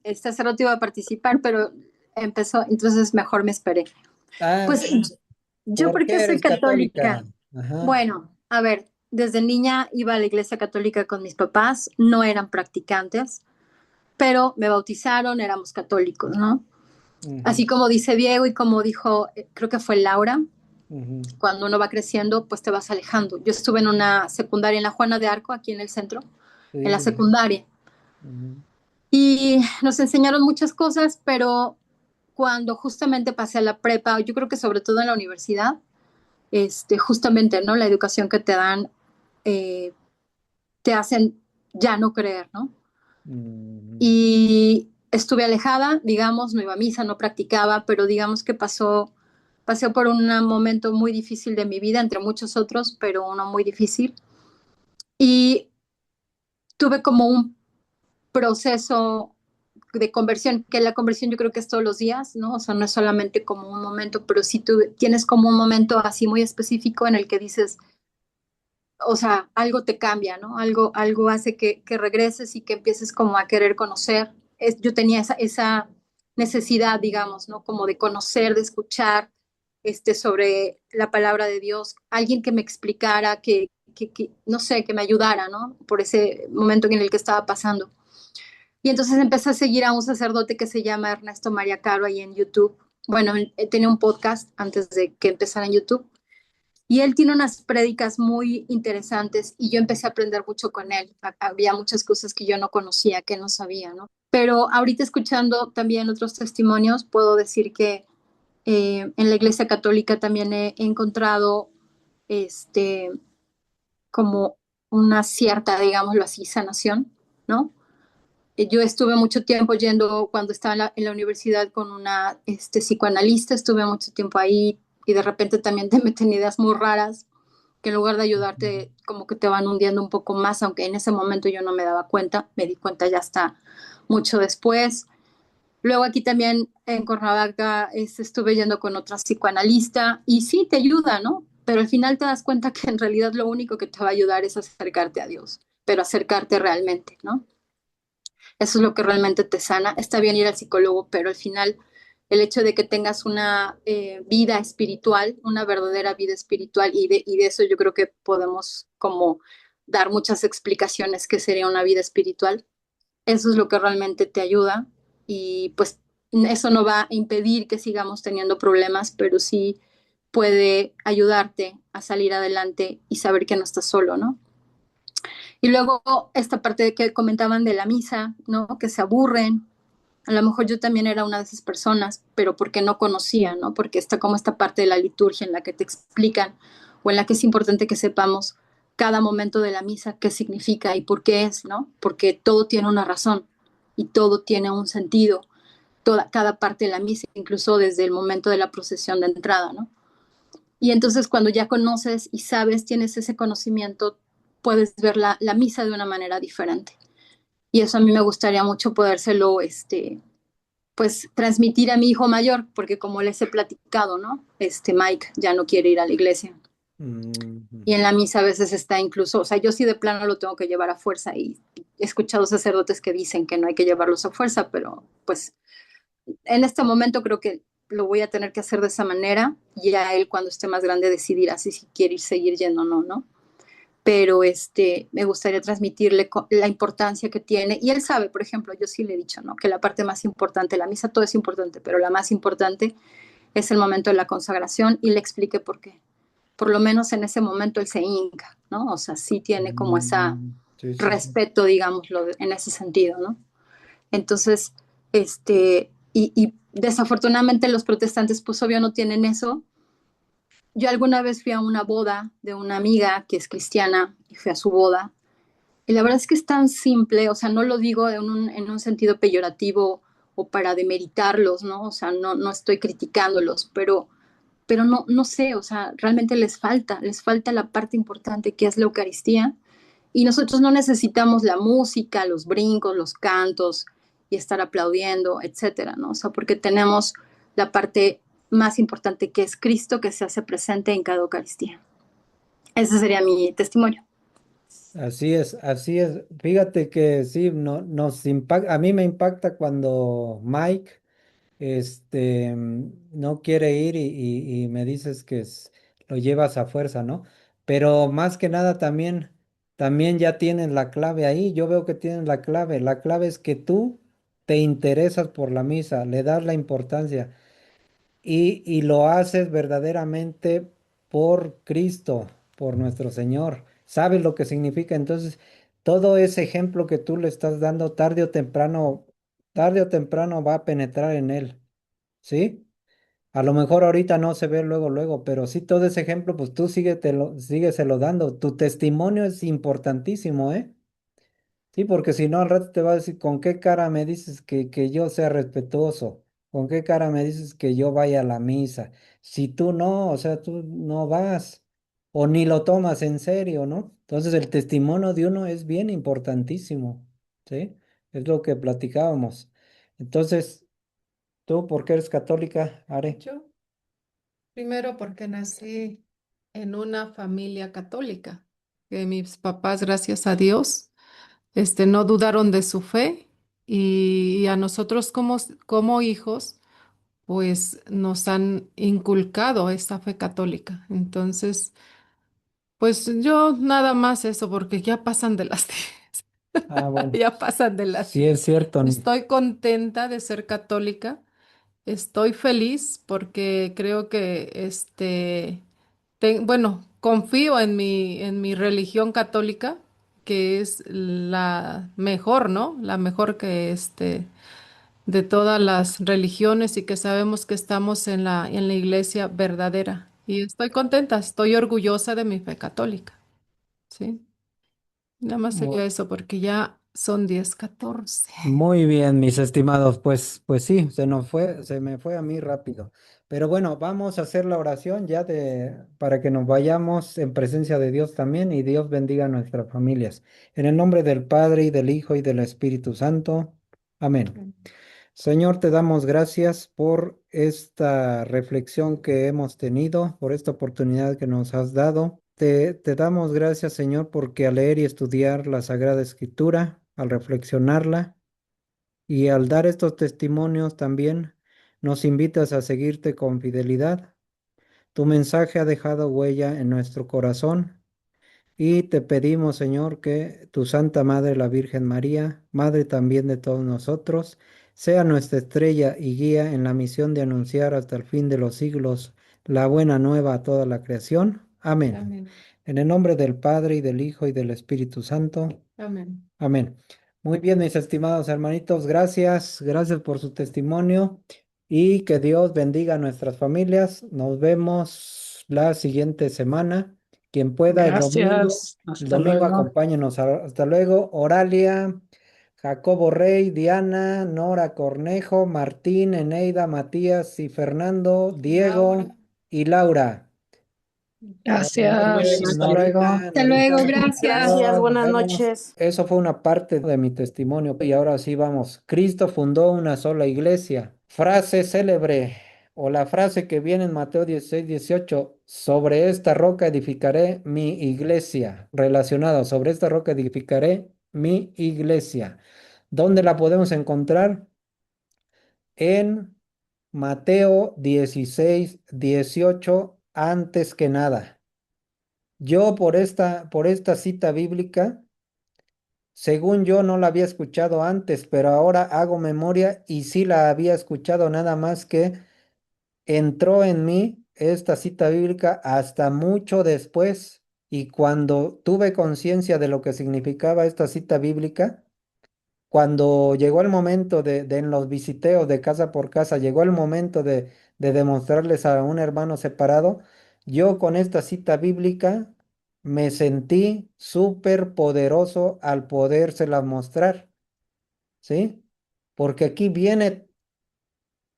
este sacerdote iba a participar, pero empezó, entonces mejor me esperé. Ah, Pues sí. yo, ¿Por ¿por qué qué soy eres católica? católica? Ajá. Bueno, a ver, desde niña iba a la iglesia católica con mis papás, no eran practicantes, pero me bautizaron, éramos católicos, ¿no? Ujú, Así como dice Diego y como dijo, creo que fue Laura, ujú, cuando uno va creciendo, pues te vas alejando. Yo estuve en una secundaria en la Juana de Arco, aquí en el centro, en sí, la sí, secundaria. ujú, Y nos enseñaron muchas cosas, pero cuando justamente pasé a la prepa, yo creo que sobre todo en la universidad, justamente, ¿no? La educación que te dan eh, te hacen ya no creer, ¿no? ujú, Y estuve alejada, digamos, no iba a misa, no practicaba, pero digamos que pasé por un momento muy difícil de mi vida, entre muchos otros, pero uno muy difícil. Y tuve como un proceso de conversión, que la conversión yo creo que es todos los días, ¿no? O sea, no es solamente como un momento, pero si tú tienes como un momento así muy específico en el que dices, o sea, algo te cambia, ¿no? Algo hace que regreses y que empieces como a querer conocer. Yo tenía esa necesidad, digamos, ¿no? Como de conocer, de escuchar sobre la palabra de Dios, alguien que me explicara, no sé, que me ayudara, ¿no? Por ese momento en el que estaba pasando. Y entonces empecé a seguir a un sacerdote que se llama Ernesto María Caro ahí en YouTube. Bueno, tenía un podcast antes de que empezara en YouTube. Y él tiene unas prédicas muy interesantes y yo empecé a aprender mucho con él. Había muchas cosas que yo no conocía, que no sabía, ¿no? Pero ahorita escuchando también otros testimonios, puedo decir que en la Iglesia Católica también he encontrado este, como una cierta, digámoslo así, sanación, ¿no? Yo estuve mucho tiempo yendo cuando estaba en la universidad con una psicoanalista, estuve mucho tiempo ahí y de repente también te meten ideas muy raras que en lugar de ayudarte como que te van hundiendo un poco más, aunque en ese momento yo no me daba cuenta, me di cuenta ya hasta mucho después. Luego aquí también en Cuernavaca estuve yendo con otra psicoanalista y sí, te ayuda, ¿no? Pero al final te das cuenta que en realidad lo único que te va a ayudar es acercarte a Dios, pero acercarte realmente, ¿no? Eso es lo que realmente te sana. Está bien ir al psicólogo, pero al final el hecho de que tengas una vida espiritual, una verdadera vida espiritual, y de eso yo creo que podemos como dar muchas explicaciones que sería una vida espiritual. Eso es lo que realmente te ayuda y pues eso no va a impedir que sigamos teniendo problemas, pero sí puede ayudarte a salir adelante y saber que no estás solo, ¿no? Y luego esta parte de que comentaban de la misa, ¿no? Que se aburren. A lo mejor yo también era una de esas personas, pero porque no conocía, ¿no? Porque está como esta parte de la liturgia en la que te explican o en la que es importante que sepamos cada momento de la misa qué significa y por qué es, ¿no? Porque todo tiene una razón y todo tiene un sentido, cada parte de la misa, incluso desde el momento de la procesión de entrada, ¿no? Y entonces cuando ya conoces y sabes, tienes ese conocimiento, puedes ver la misa de una manera diferente. Y eso a mí me gustaría mucho podérselo, pues, transmitir a mi hijo mayor, porque como les he platicado, ¿no? Mike ya no quiere ir a la iglesia. Y en la misa a veces está incluso, o sea, yo sí de plano lo tengo que llevar a fuerza y he escuchado sacerdotes que dicen que no hay que llevarlos a fuerza, pero pues en este momento creo que lo voy a tener que hacer de esa manera y ya él cuando esté más grande decidirá si quiere ir, seguir yendo o no, ¿no? Pero me gustaría transmitirle la importancia que tiene. Y él sabe, por ejemplo, yo sí le he dicho, ¿no? Que la parte más importante, la misa todo es importante, pero la más importante es el momento de la consagración y le expliqué por qué. Por lo menos en ese momento él se hinca, ¿no? O sea, sí tiene como esa Sí, sí, sí. respeto, digámoslo, en ese sentido, ¿no? Entonces, y desafortunadamente los protestantes, pues obvio no tienen eso. Yo alguna vez fui a una boda de una amiga que es cristiana y fui a su boda. Y la verdad es que es tan simple, o sea, no lo digo en un sentido peyorativo o para demeritarlos, ¿no? O sea, no estoy criticándolos, pero no sé, o sea, realmente les falta la parte importante que es la Eucaristía. Y nosotros no necesitamos la música, los brincos, los cantos y estar aplaudiendo, etcétera, ¿no? O sea, porque tenemos la parte más importante que es Cristo que se hace presente en cada Eucaristía. Ese sería mi testimonio. Así es, así es. Fíjate que sí, no, nos impacta, a mí me impacta cuando Mike, no quiere ir y me dices que lo llevas a fuerza, ¿no? Pero más que nada también ya tienen la clave ahí. Yo veo que tienen la clave. La clave es que tú te interesas por la misa, le das la importancia y lo haces verdaderamente por Cristo, por nuestro Señor. ¿Sabes lo que significa? Entonces, todo ese ejemplo que tú le estás dando tarde o temprano va a penetrar en él, ¿sí? A lo mejor ahorita no se ve luego, luego, pero sí todo ese ejemplo, pues tú sígueselo dando. Tu testimonio es importantísimo, ¿eh? Sí, porque si no, al rato te va a decir, ¿con qué cara me dices que yo sea respetuoso? ¿Con qué cara me dices que yo vaya a la misa? Si tú no, o sea, tú no vas o ni lo tomas en serio, ¿no? Entonces el testimonio de uno es bien importantísimo, ¿sí? Es lo que platicábamos. Entonces, ¿tú por qué eres católica, Are? Yo, primero porque nací en una familia católica, que mis papás, gracias a Dios, no dudaron de su fe y a nosotros como hijos, pues nos han inculcado esta fe católica. Entonces, pues yo nada más eso, porque ya pasan de las 10. Ah, bueno, Ya pasan de las sí 10. es cierto. Estoy contenta de ser católica. Estoy feliz porque creo que bueno, confío en mi religión católica, que es la mejor, ¿no? La mejor que de todas las religiones y que sabemos que estamos en la iglesia verdadera. Y estoy contenta, estoy orgullosa de mi fe católica, ¿sí? Nada más sería eso porque ya son 10:14. Muy bien, mis estimados, pues sí, se me fue a mí rápido. Pero bueno, vamos a hacer la oración para que nos vayamos en presencia de Dios también y Dios bendiga a nuestras familias. En el nombre del Padre y del Hijo y del Espíritu Santo. Amén. Señor, te damos gracias por esta reflexión que hemos tenido, por esta oportunidad que nos has dado. Te damos gracias, Señor, porque al leer y estudiar la Sagrada Escritura, al reflexionarla, y al dar estos testimonios también nos invitas a seguirte con fidelidad. Tu mensaje ha dejado huella en nuestro corazón y te pedimos, Señor, que tu Santa Madre, la Virgen María, Madre también de todos nosotros, sea nuestra estrella y guía en la misión de anunciar hasta el fin de los siglos la buena nueva a toda la creación. Amén. Amén. En el nombre del Padre y del Hijo y del Espíritu Santo. Amén. Amén. Muy bien, mis estimados hermanitos, gracias por su testimonio y que Dios bendiga a nuestras familias. Nos vemos la siguiente semana. Quien pueda, Gracias. el Hasta domingo luego. acompáñenos. Hasta luego, Oralia, Jacobo Rey, Diana, Nora Cornejo, Martín, Eneida, Matías y Fernando, Diego Laura. y Laura. Gracias, hasta luego. Norita, Hasta luego, Norita, gracias. Gracias, nos buenas vemos. noches. Eso fue una parte de mi testimonio y ahora sí vamos. Cristo fundó una sola iglesia. Frase célebre o la frase que viene en Mateo 16, 18. Sobre esta roca edificaré mi iglesia. Relacionado, sobre esta roca edificaré mi iglesia. ¿Dónde la podemos encontrar? En Mateo 16, 18. Antes que nada. Yo por esta cita bíblica, según yo no la había escuchado antes, pero ahora hago memoria y sí la había escuchado, nada más que entró en mí esta cita bíblica hasta mucho después, y cuando tuve conciencia de lo que significaba esta cita bíblica, cuando llegó el momento en los visiteos de casa por casa, llegó el momento de demostrarles a un hermano separado, yo con esta cita bíblica me sentí súper poderoso al podérsela mostrar, ¿sí? Porque aquí viene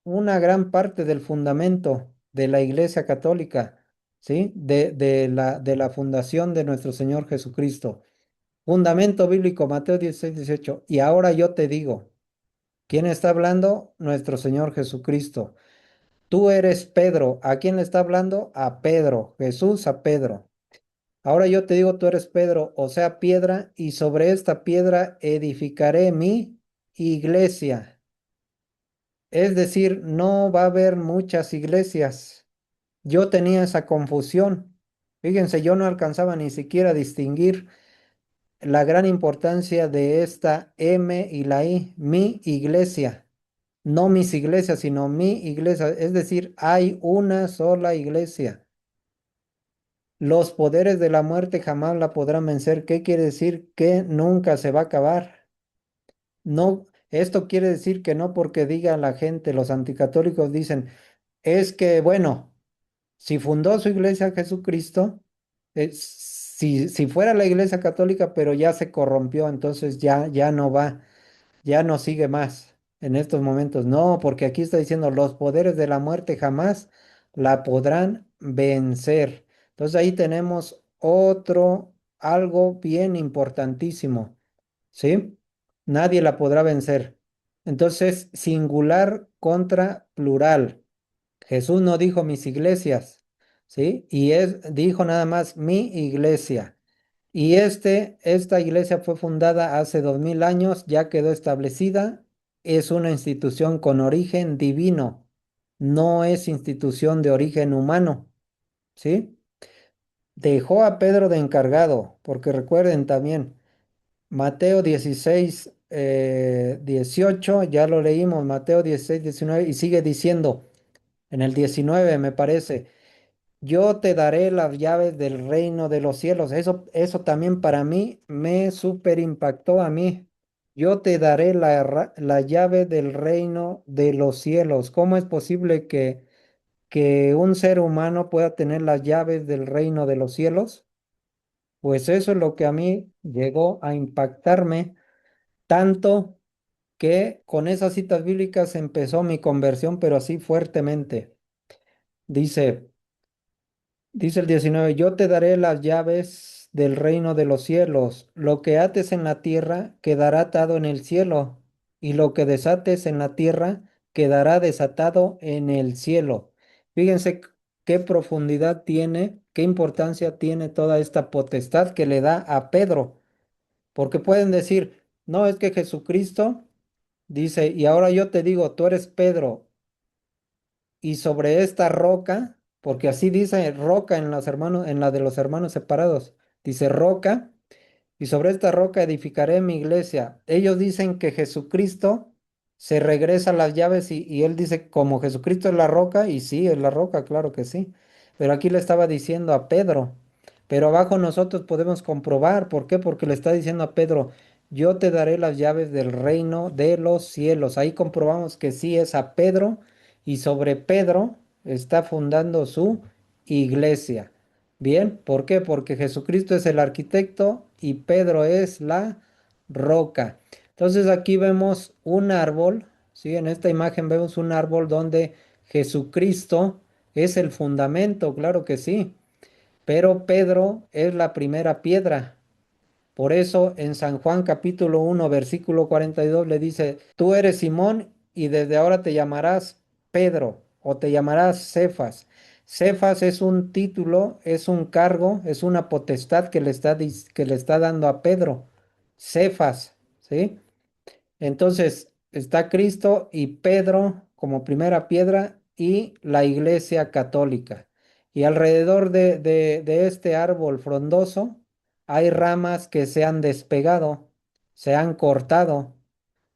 una gran parte del fundamento de la Iglesia Católica, ¿sí? De la fundación de nuestro Señor Jesucristo. Fundamento bíblico, Mateo 16, 18. Y ahora yo te digo, ¿quién está hablando? Nuestro Señor Jesucristo. Tú eres Pedro. ¿A quién le está hablando? A Pedro. Jesús a Pedro. Ahora yo te digo, tú eres Pedro, o sea, piedra, y sobre esta piedra edificaré mi iglesia. Es decir, no va a haber muchas iglesias. Yo tenía esa confusión. Fíjense, yo no alcanzaba ni siquiera a distinguir la gran importancia de esta M y la I, mi iglesia. No mis iglesias, sino mi iglesia. Es decir, hay una sola iglesia. Los poderes de la muerte jamás la podrán vencer. ¿Qué quiere decir? Que nunca se va a acabar. No, esto quiere decir que no porque diga la gente, los anticatólicos dicen, es que, bueno, si fundó su iglesia Jesucristo, si fuera la iglesia católica, pero ya se corrompió, entonces ya no va, ya no sigue más en estos momentos. No, porque aquí está diciendo, los poderes de la muerte jamás la podrán vencer. Entonces ahí tenemos algo bien importantísimo, ¿sí? Nadie la podrá vencer. Entonces, singular contra plural. Jesús no dijo mis iglesias, ¿sí? Dijo nada más mi iglesia. Y esta iglesia fue fundada hace 2000 años, ya quedó establecida, es una institución con origen divino, no es institución de origen humano, ¿sí? Dejó a Pedro de encargado, porque recuerden también, Mateo 16, 18, ya lo leímos, Mateo 16, 19, y sigue diciendo, en el 19 me parece. Yo te daré las llaves del reino de los cielos. Eso también para mí me super impactó a mí. Yo te daré la llave del reino de los cielos. ¿Cómo es posible que un ser humano pueda tener las llaves del reino de los cielos? Pues eso es lo que a mí llegó a impactarme tanto que con esas citas bíblicas empezó mi conversión, pero así fuertemente. Dice. Dice el 19, yo te daré las llaves del reino de los cielos. Lo que ates en la tierra quedará atado en el cielo, y lo que desates en la tierra quedará desatado en el cielo. Fíjense qué profundidad tiene, qué importancia tiene toda esta potestad que le da a Pedro. Porque pueden decir, no, es que Jesucristo dice, y ahora yo te digo, tú eres Pedro, y sobre esta roca, porque así dice roca en la de los hermanos separados, dice roca, y sobre esta roca edificaré mi iglesia. Ellos dicen que Jesucristo se regresa las llaves y él dice, como Jesucristo es la roca, y sí, es la roca, claro que sí. Pero aquí le estaba diciendo a Pedro, pero abajo nosotros podemos comprobar, ¿por qué? Porque le está diciendo a Pedro, yo te daré las llaves del reino de los cielos. Ahí comprobamos que sí es a Pedro, y sobre Pedro está fundando su iglesia. Bien, ¿por qué? Porque Jesucristo es el arquitecto y Pedro es la roca. Entonces aquí vemos un árbol, ¿sí? En esta imagen vemos un árbol donde Jesucristo es el fundamento, claro que sí. pero Pedro es la primera piedra. Por eso en San Juan capítulo 1 versículo 42 le dice, tú eres Simón y desde ahora te llamarás Pedro o te llamarás Cefas. Cefas es un título, es un cargo, es una potestad que le está dando a Pedro. Cefas, ¿sí? Entonces está Cristo y Pedro como primera piedra y la Iglesia Católica. Y alrededor de este árbol frondoso hay ramas que se han despegado, se han cortado.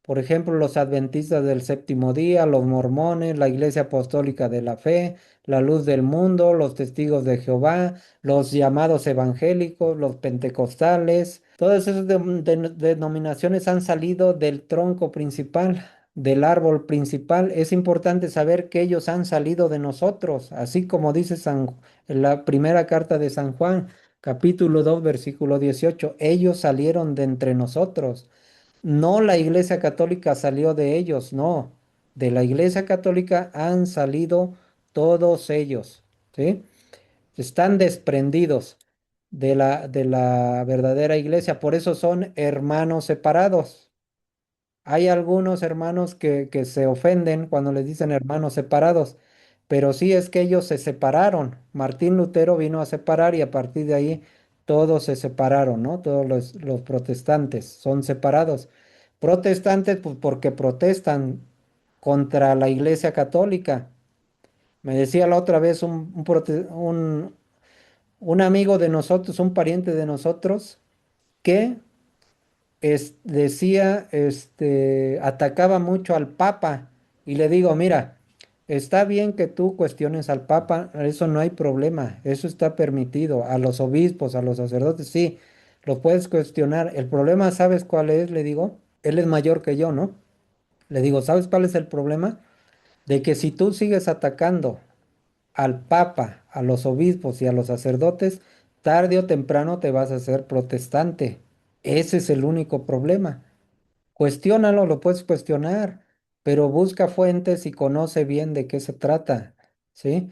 Por ejemplo, los adventistas del séptimo día, los mormones, la Iglesia Apostólica de la Fe, la Luz del Mundo, los Testigos de Jehová, los llamados evangélicos, los pentecostales. Todas esas denominaciones han salido del tronco principal, del árbol principal. Es importante saber que ellos han salido de nosotros, así como dice en la primera carta de San Juan, capítulo 2, versículo 18. Ellos salieron de entre nosotros. No la Iglesia Católica salió de ellos, no. De la Iglesia Católica han salido todos ellos, ¿sí? Están desprendidos de la verdadera iglesia, por eso son hermanos separados. Hay algunos hermanos que se ofenden cuando les dicen hermanos separados, pero sí es que ellos se separaron. Martín Lutero vino a separar y a partir de ahí todos se separaron, ¿no? Todos los protestantes son separados. Protestantes, pues porque protestan contra la Iglesia Católica. Me decía la otra vez un amigo de nosotros, un pariente de nosotros, que decía, atacaba mucho al Papa. Y le digo, mira, está bien que tú cuestiones al Papa, eso no hay problema, eso está permitido. A los obispos, a los sacerdotes, sí, lo puedes cuestionar. El problema, ¿sabes cuál es? Le digo, él es mayor que yo, ¿no? Le digo, ¿sabes cuál es el problema? De que si tú sigues atacando al Papa, a los obispos y a los sacerdotes, tarde o temprano te vas a hacer protestante. Ese es el único problema. Cuestiónalo, lo puedes cuestionar, pero busca fuentes y conoce bien de qué se trata, ¿sí?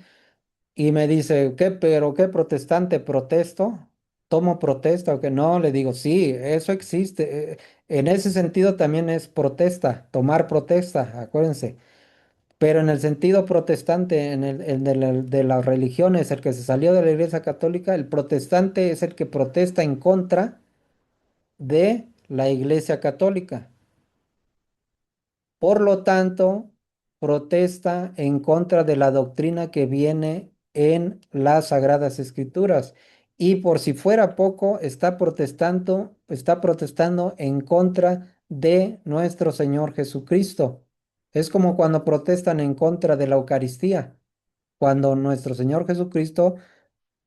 Y me dice, pero qué protestante protesto? ¿Tomo protesta o que no? Le digo, sí, eso existe. En ese sentido también es protesta, tomar protesta, acuérdense. Pero en el sentido protestante, en de las religiones, el que se salió de la Iglesia Católica, el protestante es el que protesta en contra de la Iglesia Católica. Por lo tanto, protesta en contra de la doctrina que viene en las Sagradas Escrituras. Y por si fuera poco, está protestando en contra de nuestro Señor Jesucristo. Es como cuando protestan en contra de la Eucaristía, cuando nuestro Señor Jesucristo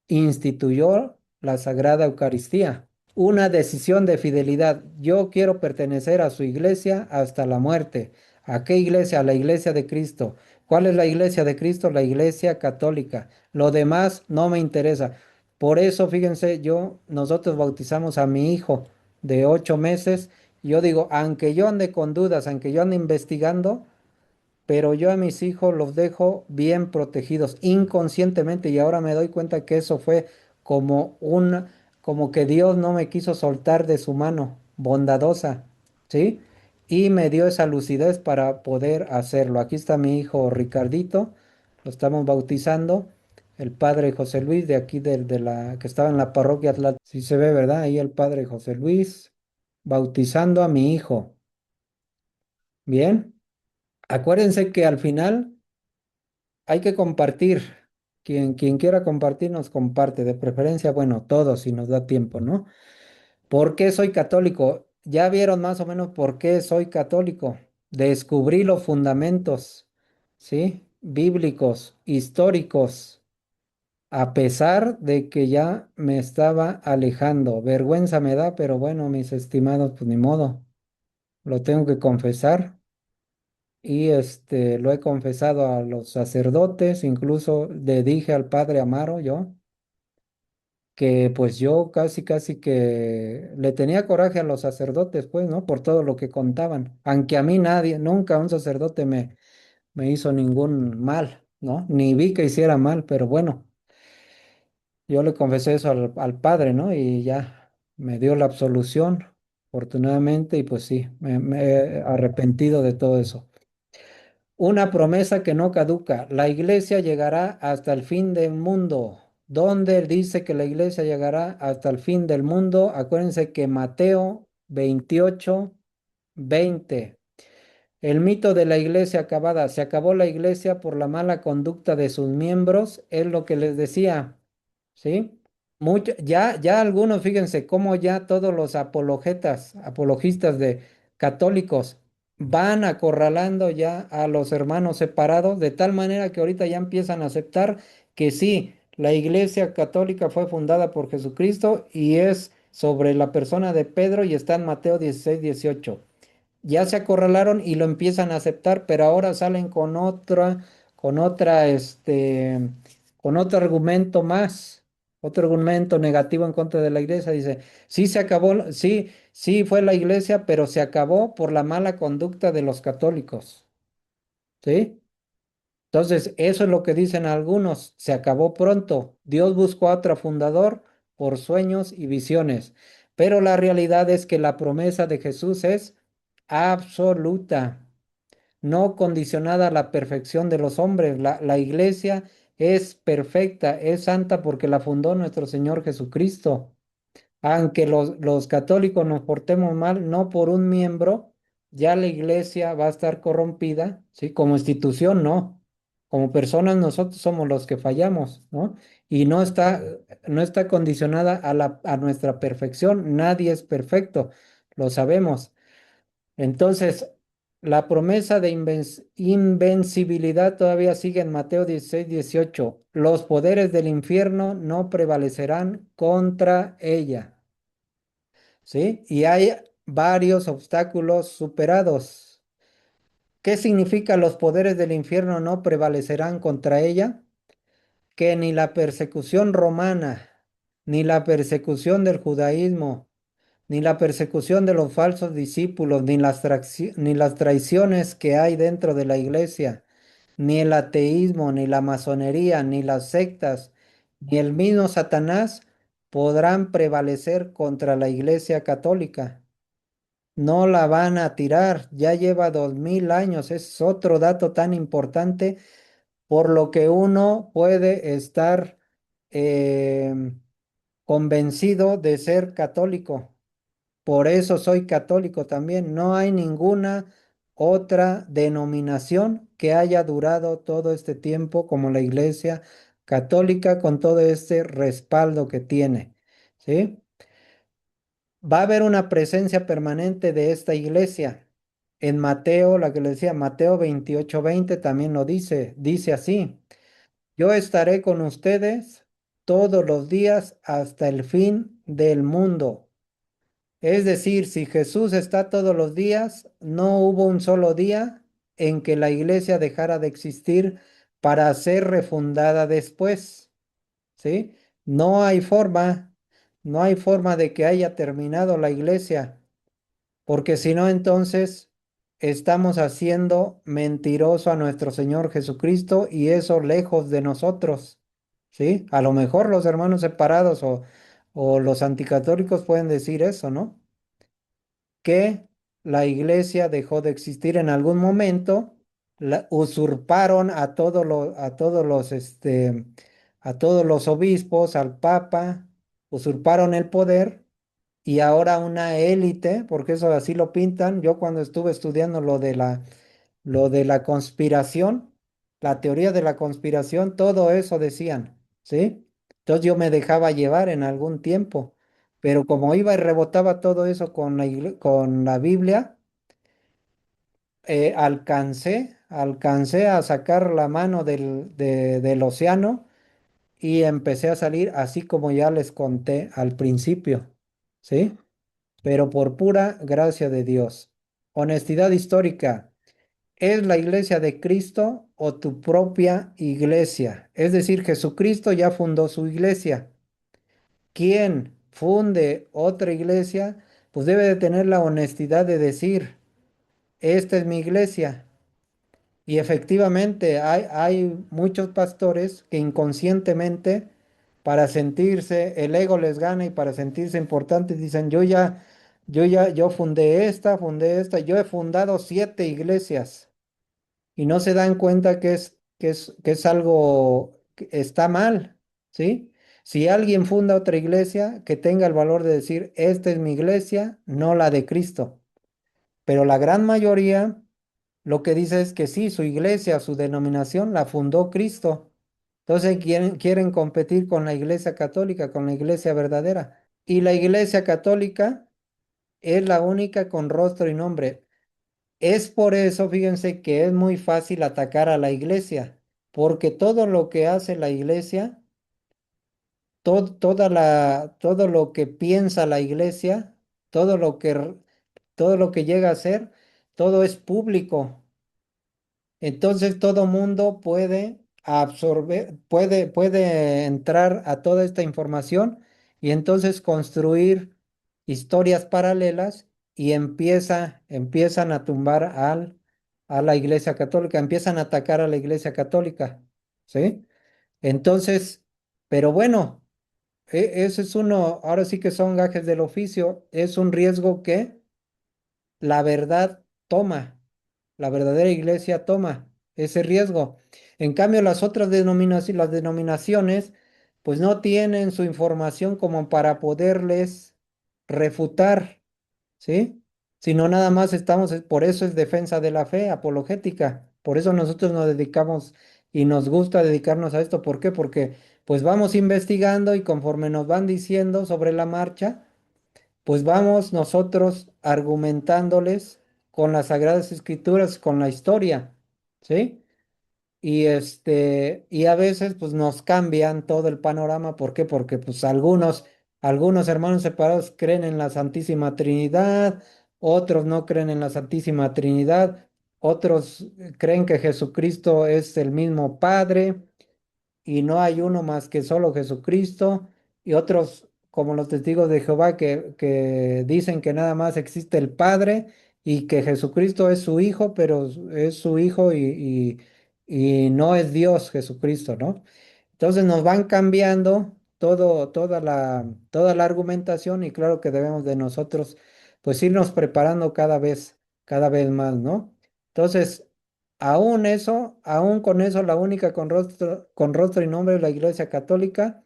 instituyó la Sagrada Eucaristía. Una decisión de fidelidad. Yo quiero pertenecer a su iglesia hasta la muerte. ¿A qué iglesia? A la iglesia de Cristo. ¿Cuál es la iglesia de Cristo? La iglesia católica. Lo demás no me interesa. Por eso, fíjense, nosotros bautizamos a mi hijo de 8 meses. Yo digo, aunque yo ande con dudas, aunque yo ande investigando, pero yo a mis hijos los dejo bien protegidos inconscientemente y ahora me doy cuenta que eso fue como como que Dios no me quiso soltar de su mano bondadosa, ¿sí? Y me dio esa lucidez para poder hacerlo. Aquí está mi hijo Ricardito, lo estamos bautizando, el padre José Luis de aquí de la que estaba en la parroquia Atlántica. Sí se ve, ¿verdad? Ahí el padre José Luis bautizando a mi hijo. Bien. Acuérdense que al final hay que compartir. Quien quiera compartir, nos comparte. De preferencia, bueno, todos si nos da tiempo, ¿no? ¿Por qué soy católico? Ya vieron más o menos por qué soy católico. Descubrí los fundamentos, ¿sí? Bíblicos, históricos, a pesar de que ya me estaba alejando. Vergüenza me da, pero bueno, mis estimados, pues ni modo. Lo tengo que confesar. Y lo he confesado a los sacerdotes, incluso le dije al padre Amaro yo, que pues yo casi que le tenía coraje a los sacerdotes, pues, ¿no? Por todo lo que contaban. Aunque a mí nadie, nunca un sacerdote me hizo ningún mal, ¿no? Ni vi que hiciera mal, pero bueno. Yo le confesé eso al padre, ¿no? Y ya me dio la absolución, afortunadamente, y pues sí, me he arrepentido de todo eso. Una promesa que no caduca. La iglesia llegará hasta el fin del mundo. ¿Dónde dice que la iglesia llegará hasta el fin del mundo? Acuérdense que Mateo 28:20. El mito de la iglesia acabada. Se acabó la iglesia por la mala conducta de sus miembros, es lo que les decía. ¿Sí? Ya algunos, fíjense, cómo ya todos los apologistas de católicos van acorralando ya a los hermanos separados, de tal manera que ahorita ya empiezan a aceptar que sí, la Iglesia Católica fue fundada por Jesucristo y es sobre la persona de Pedro y está en Mateo 16:18. Ya se acorralaron y lo empiezan a aceptar, pero ahora salen con otra, con otro argumento más, otro argumento negativo en contra de la iglesia. Dice, sí se acabó, sí, sí fue la iglesia, pero se acabó por la mala conducta de los católicos. ¿Sí? Entonces, eso es lo que dicen algunos, se acabó pronto. Dios buscó a otro fundador por sueños y visiones, pero la realidad es que la promesa de Jesús es absoluta, no condicionada a la perfección de los hombres. La iglesia es perfecta, es santa porque la fundó nuestro Señor Jesucristo. Aunque los católicos nos portemos mal, no por un miembro, ya la iglesia va a estar corrompida, ¿sí? Como institución, no. Como personas, nosotros somos los que fallamos, ¿no? Y no está condicionada a nuestra perfección. Nadie es perfecto, lo sabemos. Entonces, la promesa de invencibilidad todavía sigue en Mateo 16:18. Los poderes del infierno no prevalecerán contra ella. ¿Sí? Y hay varios obstáculos superados. ¿Qué significa los poderes del infierno no prevalecerán contra ella? Que ni la persecución romana, ni la persecución del judaísmo, ni la persecución de los falsos discípulos, ni las traiciones que hay dentro de la iglesia, ni el ateísmo, ni la masonería, ni las sectas, ni el mismo Satanás podrán prevalecer contra la iglesia católica. No la van a tirar, ya lleva 2000 años, es otro dato tan importante por lo que uno puede estar convencido de ser católico. Por eso soy católico también. No hay ninguna otra denominación que haya durado todo este tiempo como la Iglesia Católica con todo este respaldo que tiene. ¿Sí? Va a haber una presencia permanente de esta iglesia. En Mateo, la que le decía, Mateo 28:20 también lo dice así, yo estaré con ustedes todos los días hasta el fin del mundo. Es decir, si Jesús está todos los días, no hubo un solo día en que la iglesia dejara de existir para ser refundada después. ¿Sí? No hay forma, no hay forma de que haya terminado la iglesia, porque si no, entonces estamos haciendo mentiroso a nuestro Señor Jesucristo y eso lejos de nosotros, ¿sí? A lo mejor los hermanos separados o los anticatólicos pueden decir eso, ¿no? Que la iglesia dejó de existir en algún momento, usurparon a todos los obispos, al papa, usurparon el poder y ahora una élite, porque eso así lo pintan. Yo cuando estuve estudiando lo de la conspiración, la teoría de la conspiración, todo eso decían, ¿sí? Entonces yo me dejaba llevar en algún tiempo, pero como iba y rebotaba todo eso con la Biblia, alcancé a sacar la mano del océano y empecé a salir así como ya les conté al principio, ¿sí? Pero por pura gracia de Dios. Honestidad histórica. ¿Es la iglesia de Cristo o tu propia iglesia? Es decir, Jesucristo ya fundó su iglesia. Quien funde otra iglesia, pues debe de tener la honestidad de decir, esta es mi iglesia. Y efectivamente hay muchos pastores que inconscientemente para sentirse, el ego les gana y para sentirse importantes dicen, yo fundé esta, yo he fundado 7 iglesias y no se dan cuenta que es algo que está mal, ¿sí? Si alguien funda otra iglesia, que tenga el valor de decir, esta es mi iglesia, no la de Cristo. Pero la gran mayoría lo que dice es que sí, su iglesia, su denominación la fundó Cristo. Entonces quieren competir con la iglesia católica, con la iglesia verdadera. Y la iglesia católica es la única con rostro y nombre. Es por eso, fíjense, que es muy fácil atacar a la iglesia, porque todo lo que hace la iglesia, todo lo que piensa la iglesia, todo lo que llega a ser, todo es público. Entonces todo mundo puede absorber, puede entrar a toda esta información y entonces construir historias paralelas y empiezan a tumbar a la Iglesia Católica, empiezan a atacar a la Iglesia Católica, ¿sí? Entonces, pero bueno, ese es uno, ahora sí que son gajes del oficio, es un riesgo que la verdad toma, la verdadera iglesia toma ese riesgo. En cambio, las denominaciones, pues no tienen su información como para poderles refutar, ¿sí? Sino nada más por eso es defensa de la fe, apologética. Por eso nosotros nos dedicamos y nos gusta dedicarnos a esto. ¿Por qué? Porque pues vamos investigando y conforme nos van diciendo sobre la marcha, pues vamos nosotros argumentándoles con las Sagradas Escrituras, con la historia, ¿sí? Y a veces pues nos cambian todo el panorama. ¿Por qué? Porque pues algunos hermanos separados creen en la Santísima Trinidad, otros no creen en la Santísima Trinidad, otros creen que Jesucristo es el mismo Padre y no hay uno más que solo Jesucristo, y otros como los testigos de Jehová que dicen que nada más existe el Padre y que Jesucristo es su Hijo, pero es su Hijo y no es Dios Jesucristo, ¿no? Entonces nos van cambiando toda la argumentación y claro que debemos de nosotros pues irnos preparando cada vez más, ¿no? Entonces, aún con eso, la única con rostro y nombre es la Iglesia Católica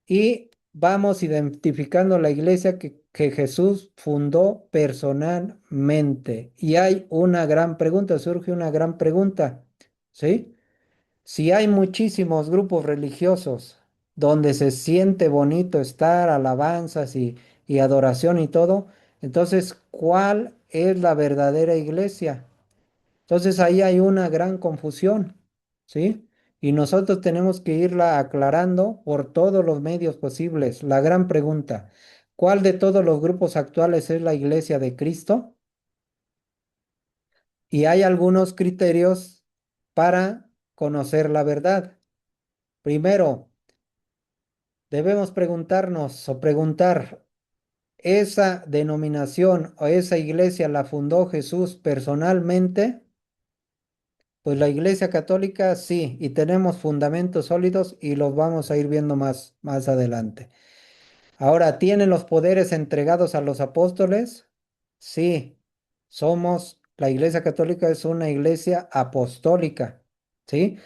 y vamos identificando la iglesia que Jesús fundó personalmente. Y hay una gran pregunta, surge una gran pregunta, ¿sí? Si hay muchísimos grupos religiosos donde se siente bonito estar, alabanzas y adoración y todo, entonces, ¿cuál es la verdadera iglesia? Entonces ahí hay una gran confusión, ¿sí? Y nosotros tenemos que irla aclarando por todos los medios posibles. La gran pregunta, ¿cuál de todos los grupos actuales es la iglesia de Cristo? Y hay algunos criterios para conocer la verdad. Primero, debemos preguntarnos o preguntar, ¿esa denominación o esa iglesia la fundó Jesús personalmente? Pues la Iglesia Católica sí, y tenemos fundamentos sólidos y los vamos a ir viendo más adelante. Ahora, ¿tienen los poderes entregados a los apóstoles? Sí, la Iglesia Católica es una iglesia apostólica, ¿sí?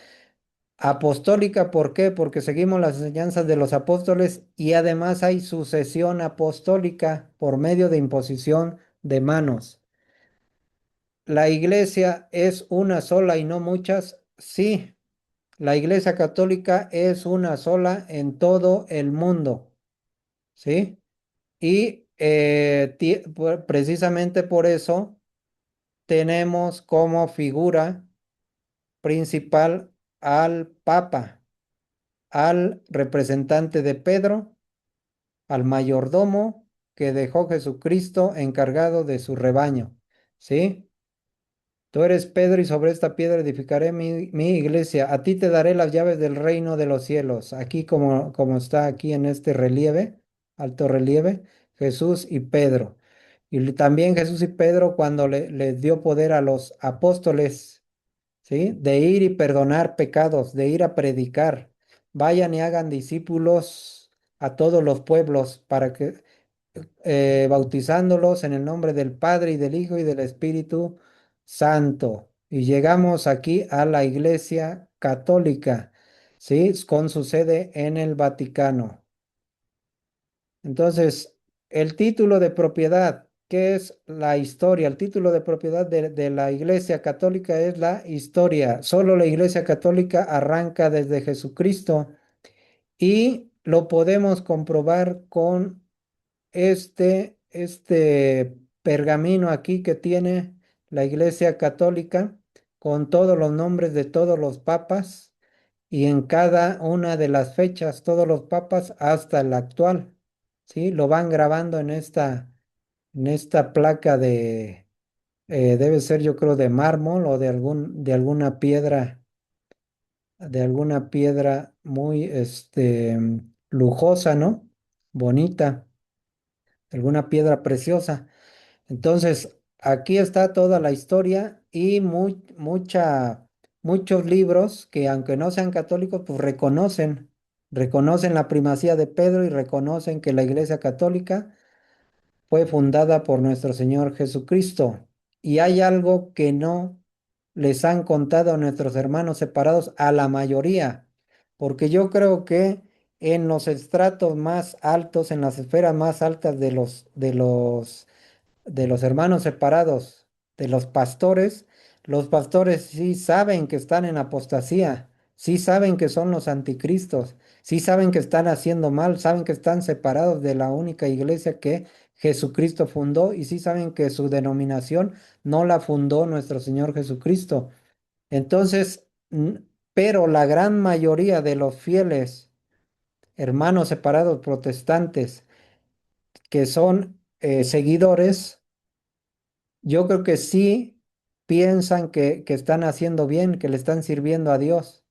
Apostólica, ¿por qué? Porque seguimos las enseñanzas de los apóstoles y además hay sucesión apostólica por medio de imposición de manos. ¿La iglesia es una sola y no muchas? Sí, la iglesia católica es una sola en todo el mundo, ¿sí? Y precisamente por eso tenemos como figura principal al Papa, al representante de Pedro, al mayordomo que dejó Jesucristo encargado de su rebaño, ¿sí? Tú eres Pedro y sobre esta piedra edificaré mi iglesia. A ti te daré las llaves del reino de los cielos. Aquí como está aquí en este relieve, alto relieve, Jesús y Pedro. Y también Jesús y Pedro cuando les dio poder a los apóstoles, ¿sí? De ir y perdonar pecados, de ir a predicar, vayan y hagan discípulos a todos los pueblos para que bautizándolos en el nombre del Padre y del Hijo y del Espíritu Santo. Y llegamos aquí a la Iglesia Católica, ¿sí? Con su sede en el Vaticano. Entonces, el título de propiedad, ¿qué es la historia? El título de propiedad de la Iglesia Católica es la historia. Solo la Iglesia Católica arranca desde Jesucristo y lo podemos comprobar con este pergamino aquí que tiene la Iglesia Católica con todos los nombres de todos los papas y en cada una de las fechas, todos los papas hasta el actual, ¿sí? Lo van grabando en esta placa debe ser yo creo de mármol o de alguna piedra muy lujosa, ¿no? Bonita, alguna piedra preciosa. Entonces, aquí está toda la historia y muchos libros que aunque no sean católicos, pues reconocen la primacía de Pedro y reconocen que la Iglesia Católica fue fundada por nuestro Señor Jesucristo. Y hay algo que no les han contado a nuestros hermanos separados, a la mayoría, porque yo creo que en los estratos más altos, en las esferas más altas de los hermanos separados, de los pastores sí saben que están en apostasía, sí saben que son los anticristos, sí saben que están haciendo mal, saben que están separados de la única iglesia que Jesucristo fundó y sí saben que su denominación no la fundó nuestro Señor Jesucristo. Entonces, pero la gran mayoría de los fieles hermanos separados protestantes que son seguidores, yo creo que sí piensan que están haciendo bien, que le están sirviendo a Dios,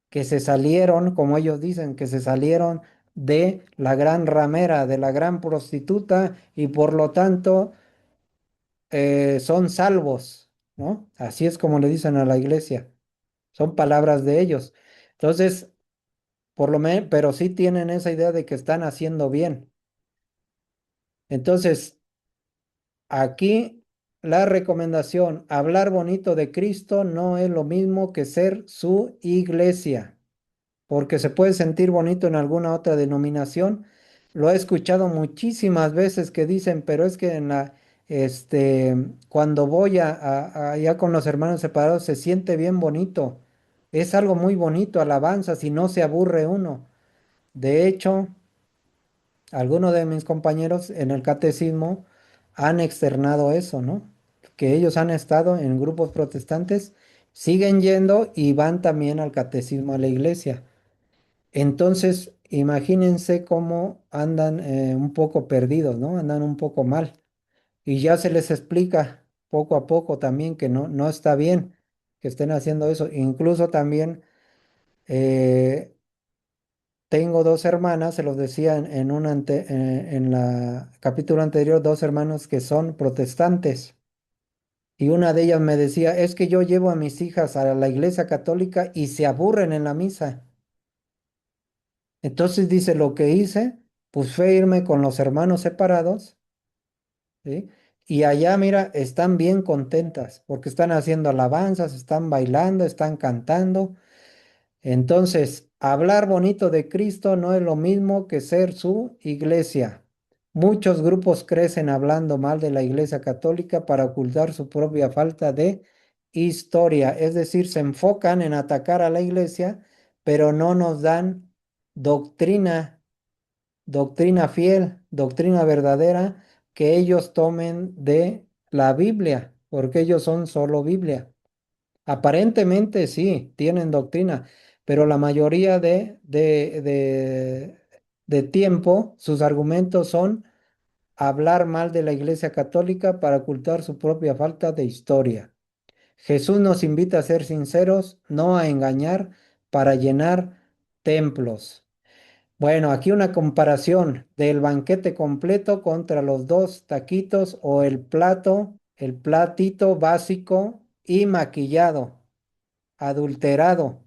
que se salieron, como ellos dicen, que se salieron de la gran ramera, de la gran prostituta y por lo tanto son salvos, ¿no? Así es como le dicen a la iglesia, son palabras de ellos. Entonces, por lo menos, pero sí tienen esa idea de que están haciendo bien. Entonces, aquí la recomendación, hablar bonito de Cristo no es lo mismo que ser su iglesia, porque se puede sentir bonito en alguna otra denominación. Lo he escuchado muchísimas veces que dicen, pero es que cuando voy allá con los hermanos separados se siente bien bonito. Es algo muy bonito, alabanza, si no se aburre uno. De hecho, algunos de mis compañeros en el catecismo han externado eso, ¿no? Que ellos han estado en grupos protestantes, siguen yendo y van también al catecismo a la iglesia. Entonces, imagínense cómo andan un poco perdidos, ¿no? Andan un poco mal. Y ya se les explica poco a poco también que no está bien que estén haciendo eso. Incluso también eh, tengo dos hermanas, se los decía en la capítulo anterior, dos hermanos que son protestantes. Y una de ellas me decía, es que yo llevo a mis hijas a la iglesia católica y se aburren en la misa. Entonces dice, lo que hice, pues fue irme con los hermanos separados, ¿sí? Y allá, mira, están bien contentas porque están haciendo alabanzas, están bailando, están cantando. Entonces, hablar bonito de Cristo no es lo mismo que ser su iglesia. Muchos grupos crecen hablando mal de la Iglesia Católica para ocultar su propia falta de historia, es decir, se enfocan en atacar a la iglesia, pero no nos dan doctrina, doctrina fiel, doctrina verdadera que ellos tomen de la Biblia, porque ellos son solo Biblia. Aparentemente sí, tienen doctrina, pero la mayoría de tiempo sus argumentos son hablar mal de la Iglesia Católica para ocultar su propia falta de historia. Jesús nos invita a ser sinceros, no a engañar para llenar templos. Bueno, aquí una comparación del banquete completo contra los dos taquitos o el platito básico y maquillado, adulterado.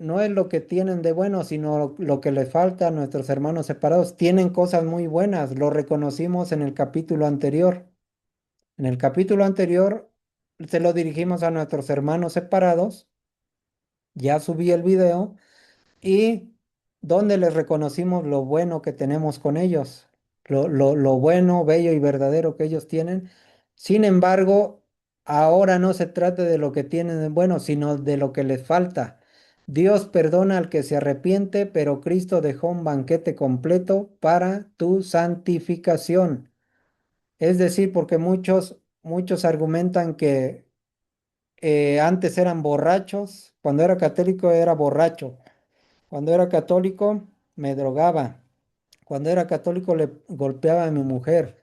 no es lo que tienen de bueno, sino lo que les falta a nuestros hermanos separados. Tienen cosas muy buenas, lo reconocimos en el capítulo anterior. En el capítulo anterior se lo dirigimos a nuestros hermanos separados. Ya subí el video y donde les reconocimos lo bueno que tenemos con ellos, lo bueno, bello y verdadero que ellos tienen. Sin embargo, ahora no se trata de lo que tienen de bueno, sino de lo que les falta. Dios perdona al que se arrepiente, pero Cristo dejó un banquete completo para tu santificación. Es decir, porque muchos argumentan que antes eran borrachos, cuando era católico era borracho, cuando era católico me drogaba, cuando era católico le golpeaba a mi mujer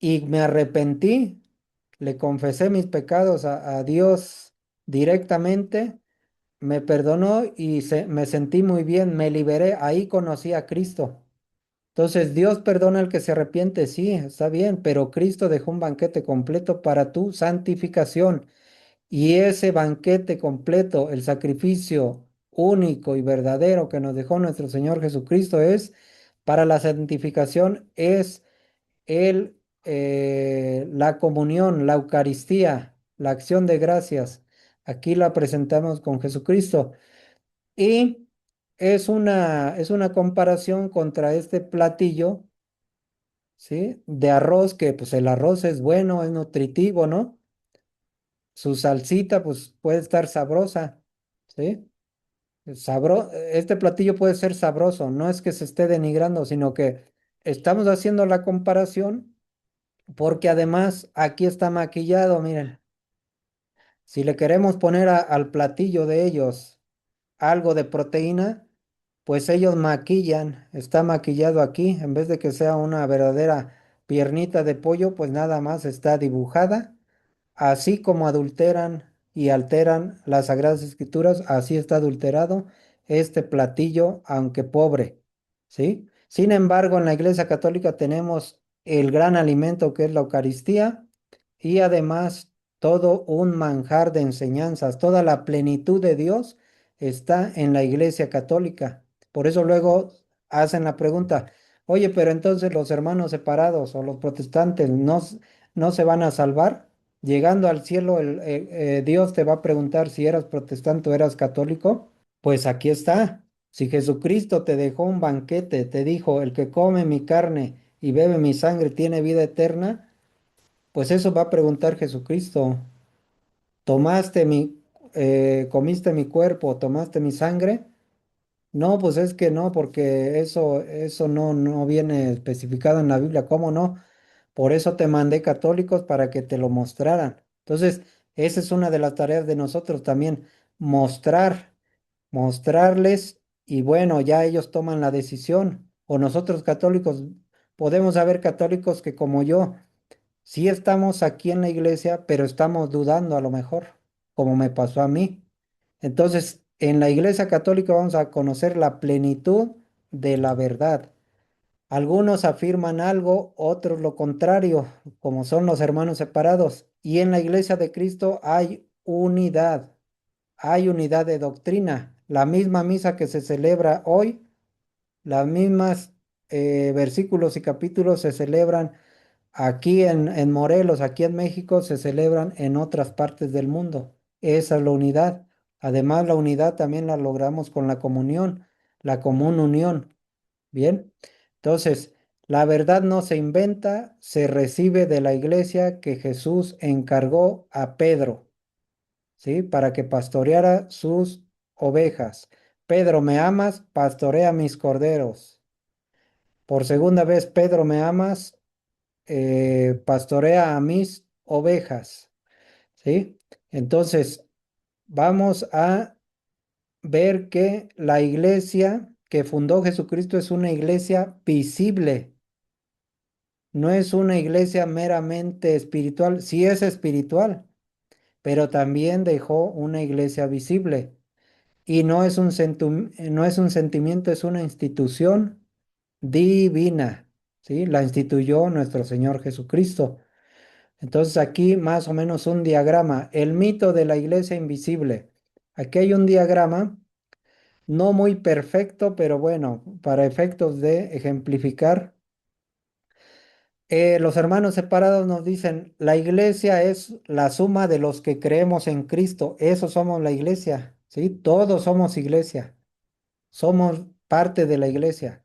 y me arrepentí, le confesé mis pecados a Dios directamente, me perdonó y me sentí muy bien, me liberé, ahí conocí a Cristo. Entonces, Dios perdona al que se arrepiente, sí, está bien, pero Cristo dejó un banquete completo para tu santificación. Y ese banquete completo, el sacrificio único y verdadero que nos dejó nuestro Señor Jesucristo es para la santificación, es la comunión, la Eucaristía, la acción de gracias. Aquí la presentamos con Jesucristo. Y es una comparación contra este platillo, ¿sí? De arroz, que pues el arroz es bueno, es nutritivo, ¿no? Su salsita pues puede estar sabrosa, ¿sí? Este platillo puede ser sabroso, no es que se esté denigrando, sino que estamos haciendo la comparación porque además aquí está maquillado, miren, si le queremos poner al platillo de ellos algo de proteína, pues ellos maquillan, está maquillado aquí, en vez de que sea una verdadera piernita de pollo, pues nada más está dibujada. Así como adulteran y alteran las Sagradas Escrituras, así está adulterado este platillo, aunque pobre, ¿sí? Sin embargo, en la Iglesia Católica tenemos el gran alimento que es la Eucaristía y además todo un manjar de enseñanzas, toda la plenitud de Dios está en la Iglesia Católica. Por eso luego hacen la pregunta, oye, pero entonces los hermanos separados o los protestantes no se van a salvar. Llegando al cielo, Dios te va a preguntar si eras protestante o eras católico. Pues aquí está. Si Jesucristo te dejó un banquete, te dijo, el que come mi carne y bebe mi sangre tiene vida eterna, pues eso va a preguntar Jesucristo. ¿Comiste mi cuerpo, tomaste mi sangre? No, pues es que no, porque eso no viene especificado en la Biblia. ¿Cómo no? Por eso te mandé católicos para que te lo mostraran. Entonces, esa es una de las tareas de nosotros también, mostrarles y bueno, ya ellos toman la decisión. O nosotros católicos, podemos haber católicos que como yo, sí estamos aquí en la iglesia, pero estamos dudando a lo mejor, como me pasó a mí. Entonces, en la iglesia católica vamos a conocer la plenitud de la verdad. Algunos afirman algo, otros lo contrario, como son los hermanos separados. Y en la iglesia de Cristo hay unidad de doctrina. La misma misa que se celebra hoy, las mismas versículos y capítulos se celebran aquí en Morelos, aquí en México, se celebran en otras partes del mundo. Esa es la unidad. Además, la unidad también la logramos con la comunión, la común unión. Bien, entonces, la verdad no se inventa, se recibe de la iglesia que Jesús encargó a Pedro, ¿sí? Para que pastoreara sus ovejas. Pedro, ¿me amas? Pastorea mis corderos. Por segunda vez, Pedro, ¿me amas? Pastorea a mis ovejas, ¿sí? Entonces, vamos a ver que la iglesia que fundó Jesucristo es una iglesia visible. No es una iglesia meramente espiritual, sí es espiritual, pero también dejó una iglesia visible. Y no es un sentimiento, es una institución divina, ¿sí? La instituyó nuestro Señor Jesucristo. Entonces aquí más o menos un diagrama, el mito de la iglesia invisible. Aquí hay un diagrama no muy perfecto, pero bueno, para efectos de ejemplificar. Los hermanos separados nos dicen, la iglesia es la suma de los que creemos en Cristo. Eso somos la iglesia, ¿sí? Todos somos iglesia. Somos parte de la iglesia,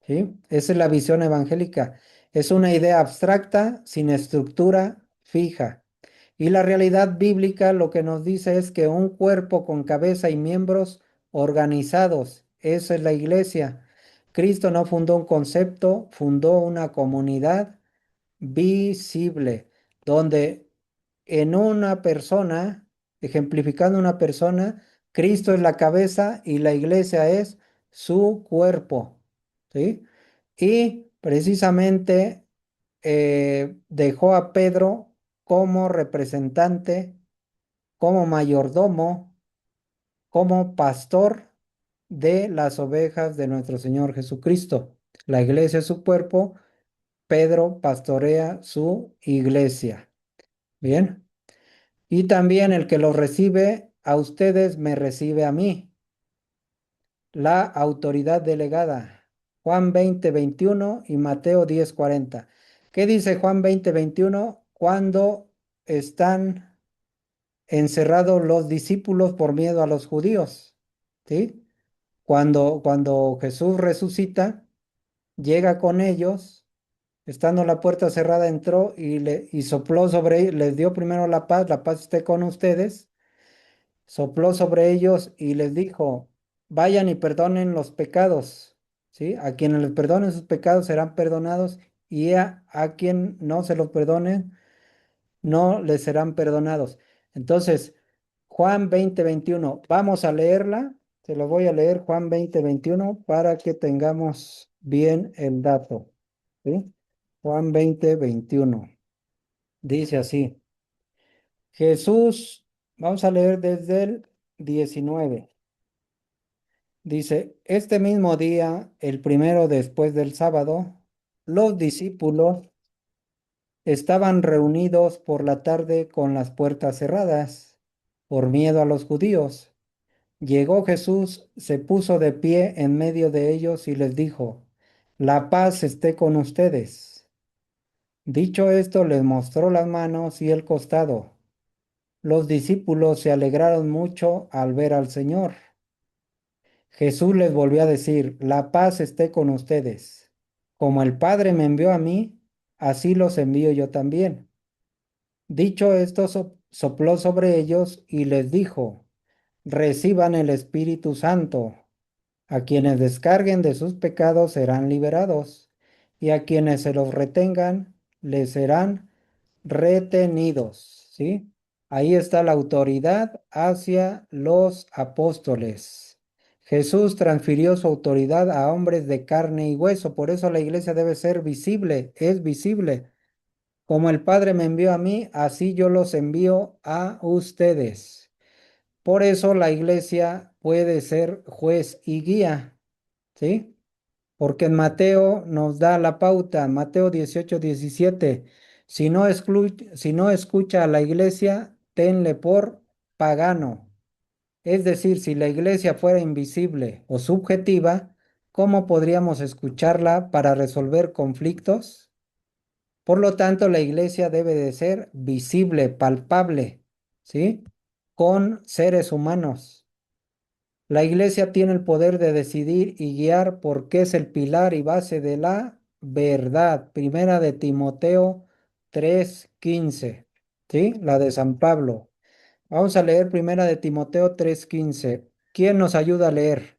¿sí? Esa es la visión evangélica. Es una idea abstracta, sin estructura fija. Y la realidad bíblica lo que nos dice es que un cuerpo con cabeza y miembros organizados, esa es la iglesia. Cristo no fundó un concepto, fundó una comunidad visible, donde en una persona, ejemplificando una persona, Cristo es la cabeza y la iglesia es su cuerpo, ¿sí? Y precisamente dejó a Pedro como representante, como mayordomo, como pastor de las ovejas de nuestro Señor Jesucristo. La iglesia es su cuerpo, Pedro pastorea su iglesia. Bien. Y también el que los recibe a ustedes me recibe a mí. La autoridad delegada. Juan 20:21 y Mateo 10:40. ¿Qué dice Juan 20:21? Cuando están encerrados los discípulos por miedo a los judíos. ¿Sí? Cuando Jesús resucita, llega con ellos. Estando la puerta cerrada, entró y sopló sobre ellos, les dio primero la paz esté con ustedes, sopló sobre ellos y les dijo, vayan y perdonen los pecados, ¿sí? A quienes les perdonen sus pecados serán perdonados y a quien no se los perdonen, no les serán perdonados. Entonces, Juan 20:21, vamos a leerla, se lo voy a leer, Juan 20:21, para que tengamos bien el dato, ¿sí? Juan 20:21. Dice así, Jesús, vamos a leer desde el 19. Dice, este mismo día, el primero después del sábado, los discípulos estaban reunidos por la tarde con las puertas cerradas, por miedo a los judíos. Llegó Jesús, se puso de pie en medio de ellos y les dijo, la paz esté con ustedes. Dicho esto, les mostró las manos y el costado. Los discípulos se alegraron mucho al ver al Señor. Jesús les volvió a decir, la paz esté con ustedes. Como el Padre me envió a mí, así los envío yo también. Dicho esto, sopló sobre ellos y les dijo, reciban el Espíritu Santo. A quienes descarguen de sus pecados serán liberados, y a quienes se los retengan les serán retenidos, ¿sí? Ahí está la autoridad hacia los apóstoles. Jesús transfirió su autoridad a hombres de carne y hueso, por eso la iglesia debe ser visible, es visible. Como el Padre me envió a mí, así yo los envío a ustedes. Por eso la iglesia puede ser juez y guía, ¿sí? Porque en Mateo nos da la pauta, Mateo 18:17. Si no escucha a la iglesia, tenle por pagano. Es decir, si la iglesia fuera invisible o subjetiva, ¿cómo podríamos escucharla para resolver conflictos? Por lo tanto, la iglesia debe de ser visible, palpable, ¿sí? Con seres humanos. La iglesia tiene el poder de decidir y guiar porque es el pilar y base de la verdad. Primera de Timoteo 3:15, ¿sí? La de San Pablo. Vamos a leer Primera de Timoteo 3:15. ¿Quién nos ayuda a leer?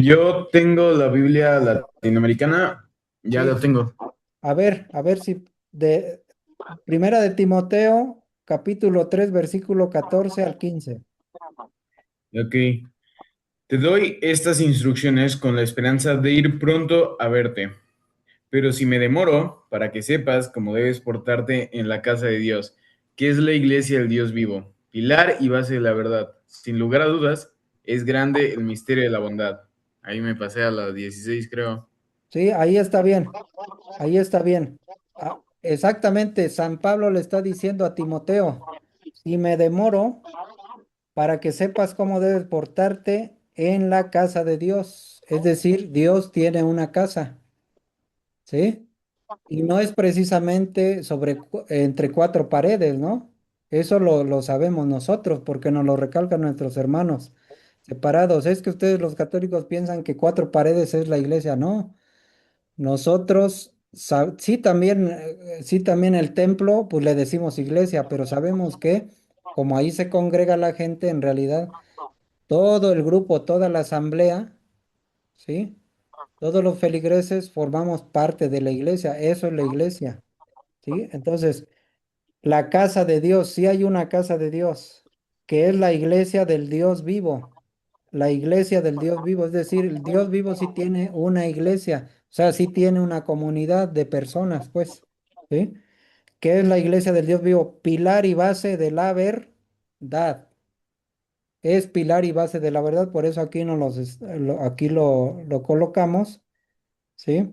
Yo tengo la Biblia latinoamericana, ya Sí. la tengo. A ver si de Primera de Timoteo, capítulo 3, versículo 14 al 15. Ok. Te doy estas instrucciones con la esperanza de ir pronto a verte. Pero si me demoro, para que sepas cómo debes portarte en la casa de Dios, que es la iglesia del Dios vivo, pilar y base de la verdad. Sin lugar a dudas, es grande el misterio de la bondad. Ahí me pasé a las 16, creo. Sí, ahí está bien. Ahí está bien. Exactamente, San Pablo le está diciendo a Timoteo, si me demoro, para que sepas cómo debes portarte en la casa de Dios. Es decir, Dios tiene una casa, ¿sí? Y no es precisamente entre cuatro paredes, ¿no? Eso lo sabemos nosotros porque nos lo recalcan nuestros hermanos separados. Es que ustedes los católicos piensan que cuatro paredes es la iglesia, no. Nosotros sí también el templo, pues le decimos iglesia, pero sabemos que como ahí se congrega la gente, en realidad todo el grupo, toda la asamblea, ¿sí? Todos los feligreses formamos parte de la iglesia, eso es la iglesia, ¿sí? Entonces, la casa de Dios, sí hay una casa de Dios, que es la iglesia del Dios vivo. La iglesia del Dios vivo, es decir, el Dios vivo sí tiene una iglesia, o sea, sí tiene una comunidad de personas, pues, ¿sí? ¿Qué es la iglesia del Dios vivo? Pilar y base de la verdad. Es pilar y base de la verdad, por eso aquí, no aquí lo colocamos, ¿sí?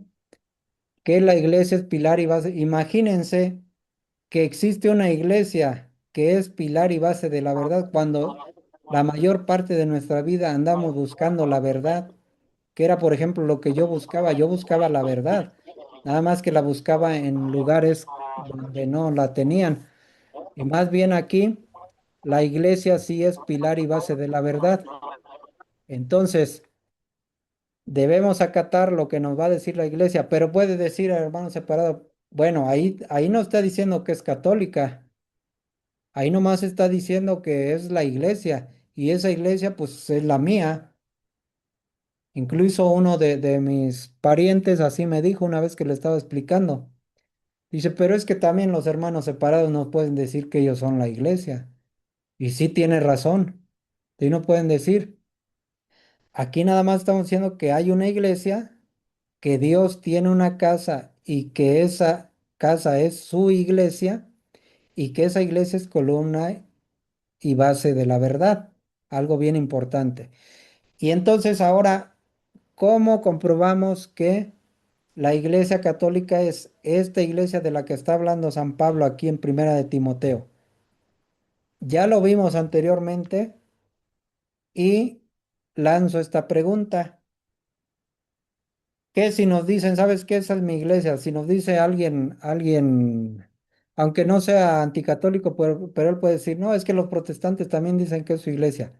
Que la iglesia es pilar y base. Imagínense que existe una iglesia que es pilar y base de la verdad cuando la mayor parte de nuestra vida andamos buscando la verdad, que era, por ejemplo, lo que yo buscaba la verdad, nada más que la buscaba en lugares donde no la tenían. Y más bien aquí, la iglesia sí es pilar y base de la verdad. Entonces, debemos acatar lo que nos va a decir la iglesia, pero puede decir, hermano separado, bueno, ahí no está diciendo que es católica. Ahí nomás está diciendo que es la iglesia y esa iglesia pues es la mía. Incluso uno de mis parientes así me dijo una vez que le estaba explicando. Dice, pero es que también los hermanos separados no pueden decir que ellos son la iglesia. Y sí tiene razón. Y no pueden decir. Aquí nada más estamos diciendo que hay una iglesia, que Dios tiene una casa y que esa casa es su iglesia y que esa iglesia es columna y base de la verdad, algo bien importante. Y entonces ahora, ¿cómo comprobamos que la iglesia católica es esta iglesia de la que está hablando San Pablo aquí en Primera de Timoteo? Ya lo vimos anteriormente y lanzo esta pregunta. ¿Qué si nos dicen, sabes qué, esa es mi iglesia? Si nos dice alguien, aunque no sea anticatólico, pero él puede decir, no, es que los protestantes también dicen que es su iglesia.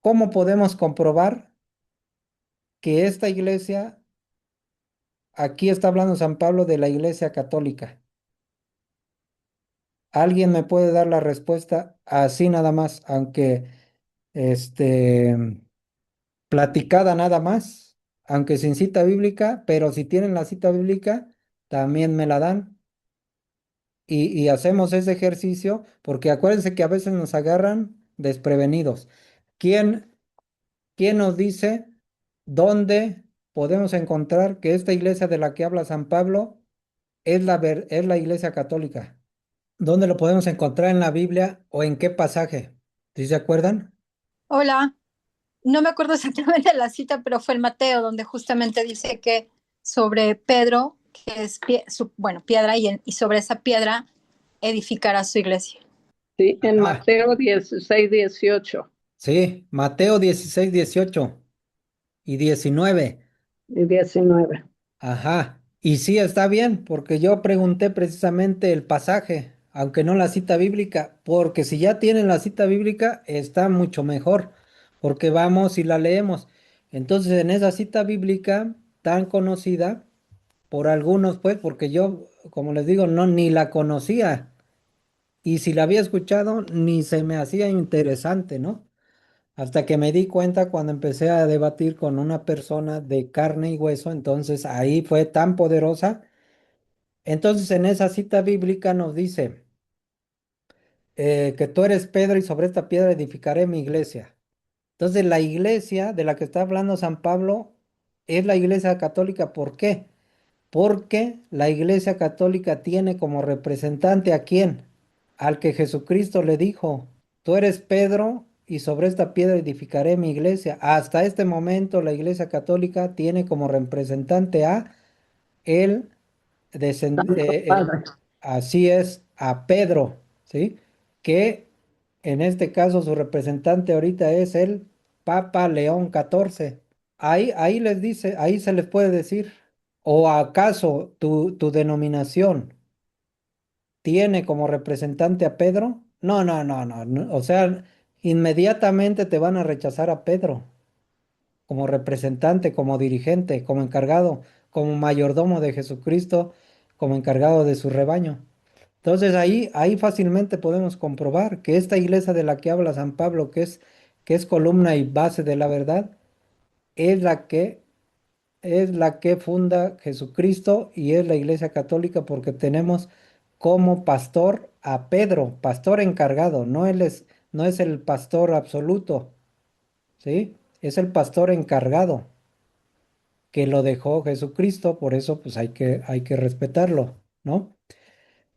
¿Cómo podemos comprobar que esta iglesia, aquí está hablando San Pablo de la iglesia católica? ¿Alguien me puede dar la respuesta así nada más, aunque este, platicada nada más, aunque sin cita bíblica, pero si tienen la cita bíblica, también me la dan? Y hacemos ese ejercicio, porque acuérdense que a veces nos agarran desprevenidos. ¿Quién, quién nos dice dónde podemos encontrar que esta iglesia de la que habla San Pablo es la iglesia católica? ¿Dónde lo podemos encontrar en la Biblia o en qué pasaje? ¿Sí se acuerdan? Hola, no me acuerdo exactamente la cita, pero fue el Mateo, donde justamente dice que sobre Pedro, que es bueno, piedra, y sobre esa piedra edificará su iglesia. Sí, en Ah, Mateo 16, 18 sí, Mateo 16, 18 y 19. y 19. Ajá, y sí está bien, porque yo pregunté precisamente el pasaje, aunque no la cita bíblica, porque si ya tienen la cita bíblica está mucho mejor, porque vamos y la leemos. Entonces, en esa cita bíblica tan conocida por algunos, pues, porque yo, como les digo, no ni la conocía, y si la había escuchado, ni se me hacía interesante, ¿no? Hasta que me di cuenta cuando empecé a debatir con una persona de carne y hueso, entonces ahí fue tan poderosa. Entonces en esa cita bíblica nos dice que tú eres Pedro y sobre esta piedra edificaré mi iglesia. Entonces la iglesia de la que está hablando San Pablo es la iglesia católica. ¿Por qué? Porque la iglesia católica tiene como representante a quién? Al que Jesucristo le dijo, tú eres Pedro y sobre esta piedra edificaré mi iglesia. Hasta este momento la iglesia católica tiene como representante a el Santo Padre. así es, a Pedro, ¿sí? Que En este caso, su representante ahorita es el Papa León XIV. Ahí les dice, ahí se les puede decir, ¿o acaso tu denominación tiene como representante a Pedro? No, no, no, no, no. O sea, inmediatamente te van a rechazar a Pedro como representante, como dirigente, como encargado, como mayordomo de Jesucristo, como encargado de su rebaño. Entonces ahí fácilmente podemos comprobar que esta iglesia de la que habla San Pablo, que es columna y base de la verdad, es la que funda Jesucristo y es la iglesia católica porque tenemos como pastor a Pedro, pastor encargado, no es el pastor absoluto, ¿sí? Es el pastor encargado que lo dejó Jesucristo, por eso pues hay que respetarlo, ¿no?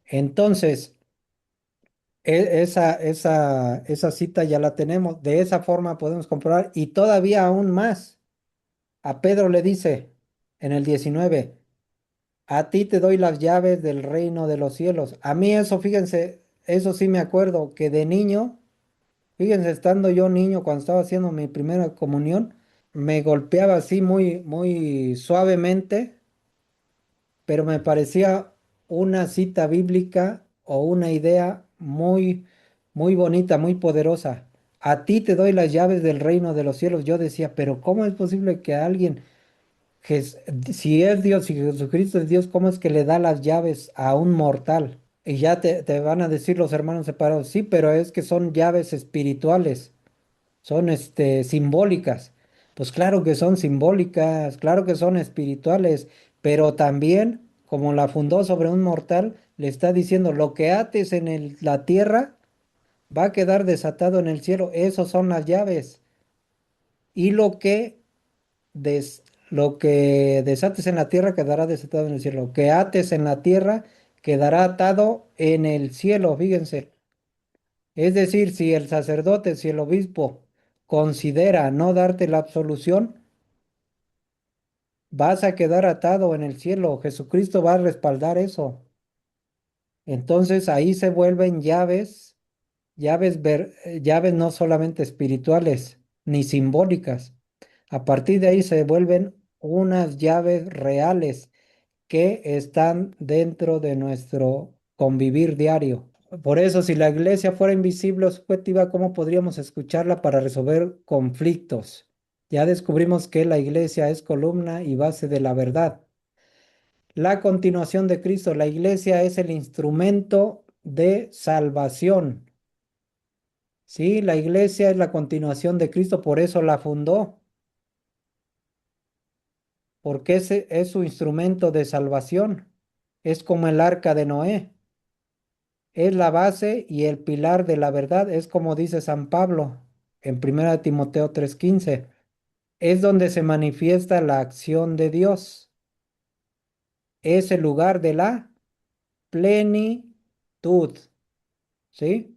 Entonces, esa cita ya la tenemos, de esa forma podemos comprobar y todavía aún más. A Pedro le dice en el 19, a ti te doy las llaves del reino de los cielos. A mí eso, fíjense, eso sí me acuerdo que de niño, fíjense, estando yo niño cuando estaba haciendo mi primera comunión, me golpeaba así muy, muy suavemente, pero me parecía una cita bíblica o una idea muy, muy bonita, muy poderosa. A ti te doy las llaves del reino de los cielos. Yo decía, pero ¿cómo es posible que alguien, Jes- si es Dios, si Jesucristo es Dios, ¿cómo es que le da las llaves a un mortal? Y ya te van a decir los hermanos separados, sí, pero es que son llaves espirituales, son simbólicas. Pues claro que son simbólicas, claro que son espirituales, pero también, como la fundó sobre un mortal, le está diciendo, lo que ates en la tierra va a quedar desatado en el cielo. Esos son las llaves. Y lo que desates en la tierra quedará desatado en el cielo. Lo que ates en la tierra quedará atado en el cielo, fíjense. Es decir, si el sacerdote, si el obispo considera no darte la absolución, vas a quedar atado en el cielo. Jesucristo va a respaldar eso. Entonces ahí se vuelven llaves no solamente espirituales ni simbólicas. A partir de ahí se vuelven unas llaves reales que están dentro de nuestro convivir diario. Por eso, si la iglesia fuera invisible o subjetiva, ¿cómo podríamos escucharla para resolver conflictos? Ya descubrimos que la iglesia es columna y base de la verdad. La continuación de Cristo, la iglesia es el instrumento de salvación. Sí, la iglesia es la continuación de Cristo, por eso la fundó, porque ese es su instrumento de salvación. Es como el arca de Noé. Es la base y el pilar de la verdad, es como dice San Pablo en 1 Timoteo 3:15. Es donde se manifiesta la acción de Dios. Es el lugar de la plenitud. ¿Sí?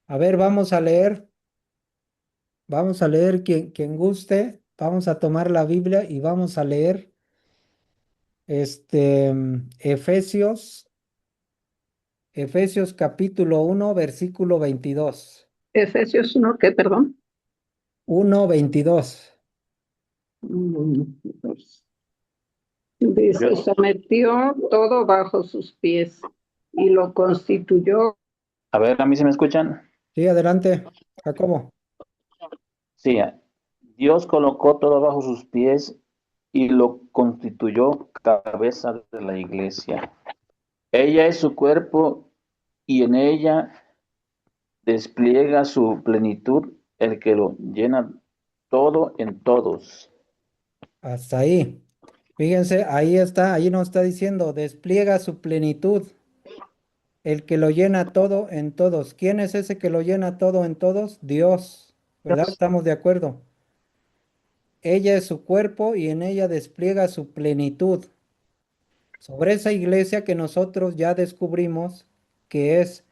A ver, vamos a leer quien guste, vamos a tomar la Biblia y vamos a leer Efesios, Efesios capítulo 1, versículo 22. Efesios 1, ¿qué, perdón? 1:22. Pues, dice, sometió todo bajo sus pies y lo constituyó. A ver, ¿a mí se me escuchan? Sí, adelante, Jacobo. Sí, Dios colocó todo bajo sus pies y lo constituyó cabeza de la iglesia. Ella es su cuerpo y en ella despliega su plenitud, el que lo llena todo en todos. Hasta ahí. Fíjense, ahí está, ahí nos está diciendo, despliega su plenitud, el que lo llena todo en todos. ¿Quién es ese que lo llena todo en todos? Dios, ¿verdad? Estamos de acuerdo. Ella es su cuerpo y en ella despliega su plenitud. Sobre esa iglesia que nosotros ya descubrimos que es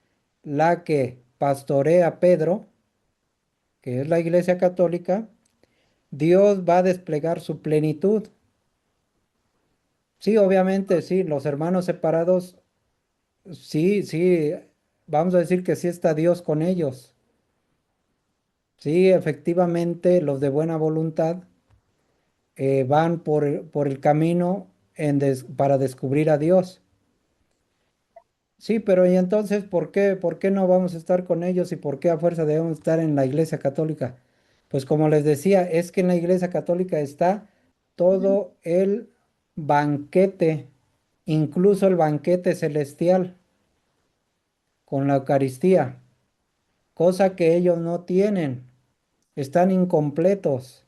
la que pastorea Pedro, que es la iglesia católica, Dios va a desplegar su plenitud. Sí, obviamente, sí, los hermanos separados, sí, sí, vamos a decir que sí está Dios con ellos, Sí, efectivamente, los de buena voluntad van por el camino para descubrir a Dios. Sí, pero ¿y entonces por qué no vamos a estar con ellos y por qué a fuerza debemos estar en la Iglesia Católica? Pues como les decía, es que en la Iglesia Católica está todo el banquete, incluso el banquete celestial con la Eucaristía, cosa que ellos no tienen, están incompletos.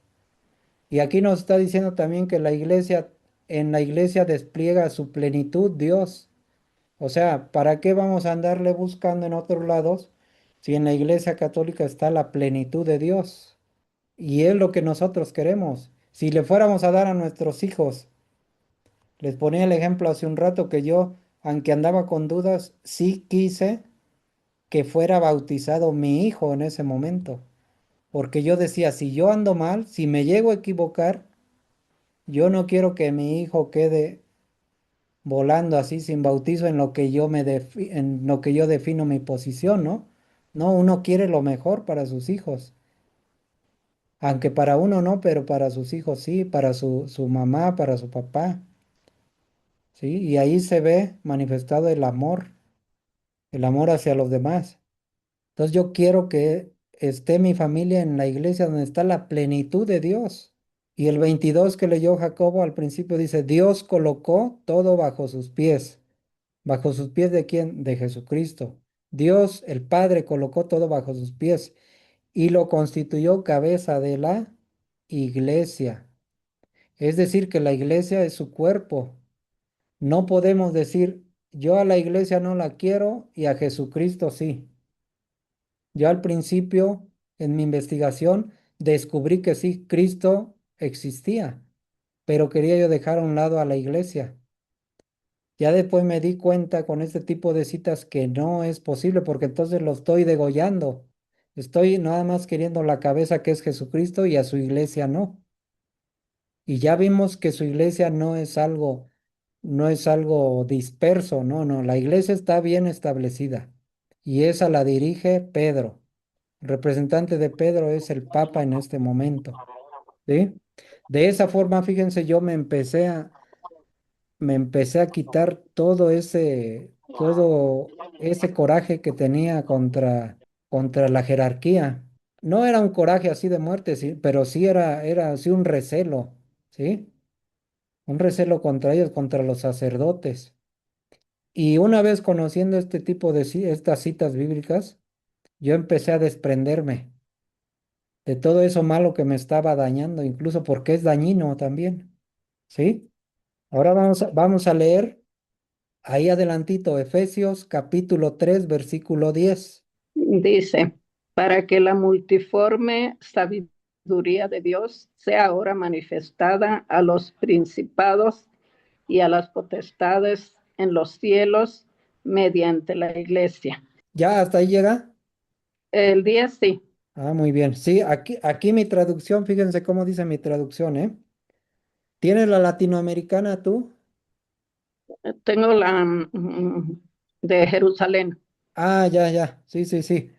Y aquí nos está diciendo también que en la Iglesia despliega su plenitud Dios. O sea, ¿para qué vamos a andarle buscando en otros lados si en la Iglesia Católica está la plenitud de Dios? Y es lo que nosotros queremos. Si le fuéramos a dar a nuestros hijos, les ponía el ejemplo hace un rato que yo, aunque andaba con dudas, sí quise que fuera bautizado mi hijo en ese momento. Porque yo decía, si yo ando mal, si me llego a equivocar, yo no quiero que mi hijo quede volando así sin bautizo en lo que en lo que yo defino mi posición, ¿no? No, uno quiere lo mejor para sus hijos, aunque para uno no, pero para sus hijos sí, para su mamá, para su papá, ¿sí? Y ahí se ve manifestado el amor hacia los demás. Entonces yo quiero que esté mi familia en la iglesia donde está la plenitud de Dios. Y el 22 que leyó Jacobo al principio dice, Dios colocó todo bajo sus pies. ¿Bajo sus pies de quién? De Jesucristo. Dios, el Padre, colocó todo bajo sus pies y lo constituyó cabeza de la iglesia. Es decir, que la iglesia es su cuerpo. No podemos decir, yo a la iglesia no la quiero y a Jesucristo sí. Yo al principio, en mi investigación, descubrí que sí, Cristo existía, pero quería yo dejar a un lado a la iglesia. Ya después me di cuenta con este tipo de citas que no es posible porque entonces lo estoy degollando. Estoy nada más queriendo la cabeza que es Jesucristo y a su iglesia no. Y ya vimos que su iglesia no es algo disperso, no, no, la iglesia está bien establecida y esa la dirige Pedro. El representante de Pedro es el Papa en este momento, ¿sí? De esa forma, fíjense, me empecé a quitar todo ese coraje que tenía contra la jerarquía. No era un coraje así de muerte, sí, pero sí era así un recelo, ¿sí? Un recelo contra ellos, contra los sacerdotes. Y una vez conociendo este tipo estas citas bíblicas, yo empecé a desprenderme de todo eso malo que me estaba dañando, incluso porque es dañino también, ¿sí? Ahora vamos a leer ahí adelantito, Efesios capítulo 3 versículo 10. Dice, para que la multiforme sabiduría de Dios sea ahora manifestada a los principados y a las potestades en los cielos mediante la iglesia. ¿Ya hasta ahí llega? El 10 sí, Ah, muy bien. Sí, aquí mi traducción, fíjense cómo dice mi traducción, ¿eh? ¿Tienes la latinoamericana tú? tengo la de Jerusalén, Ah, ya, ya. Sí, sí, sí.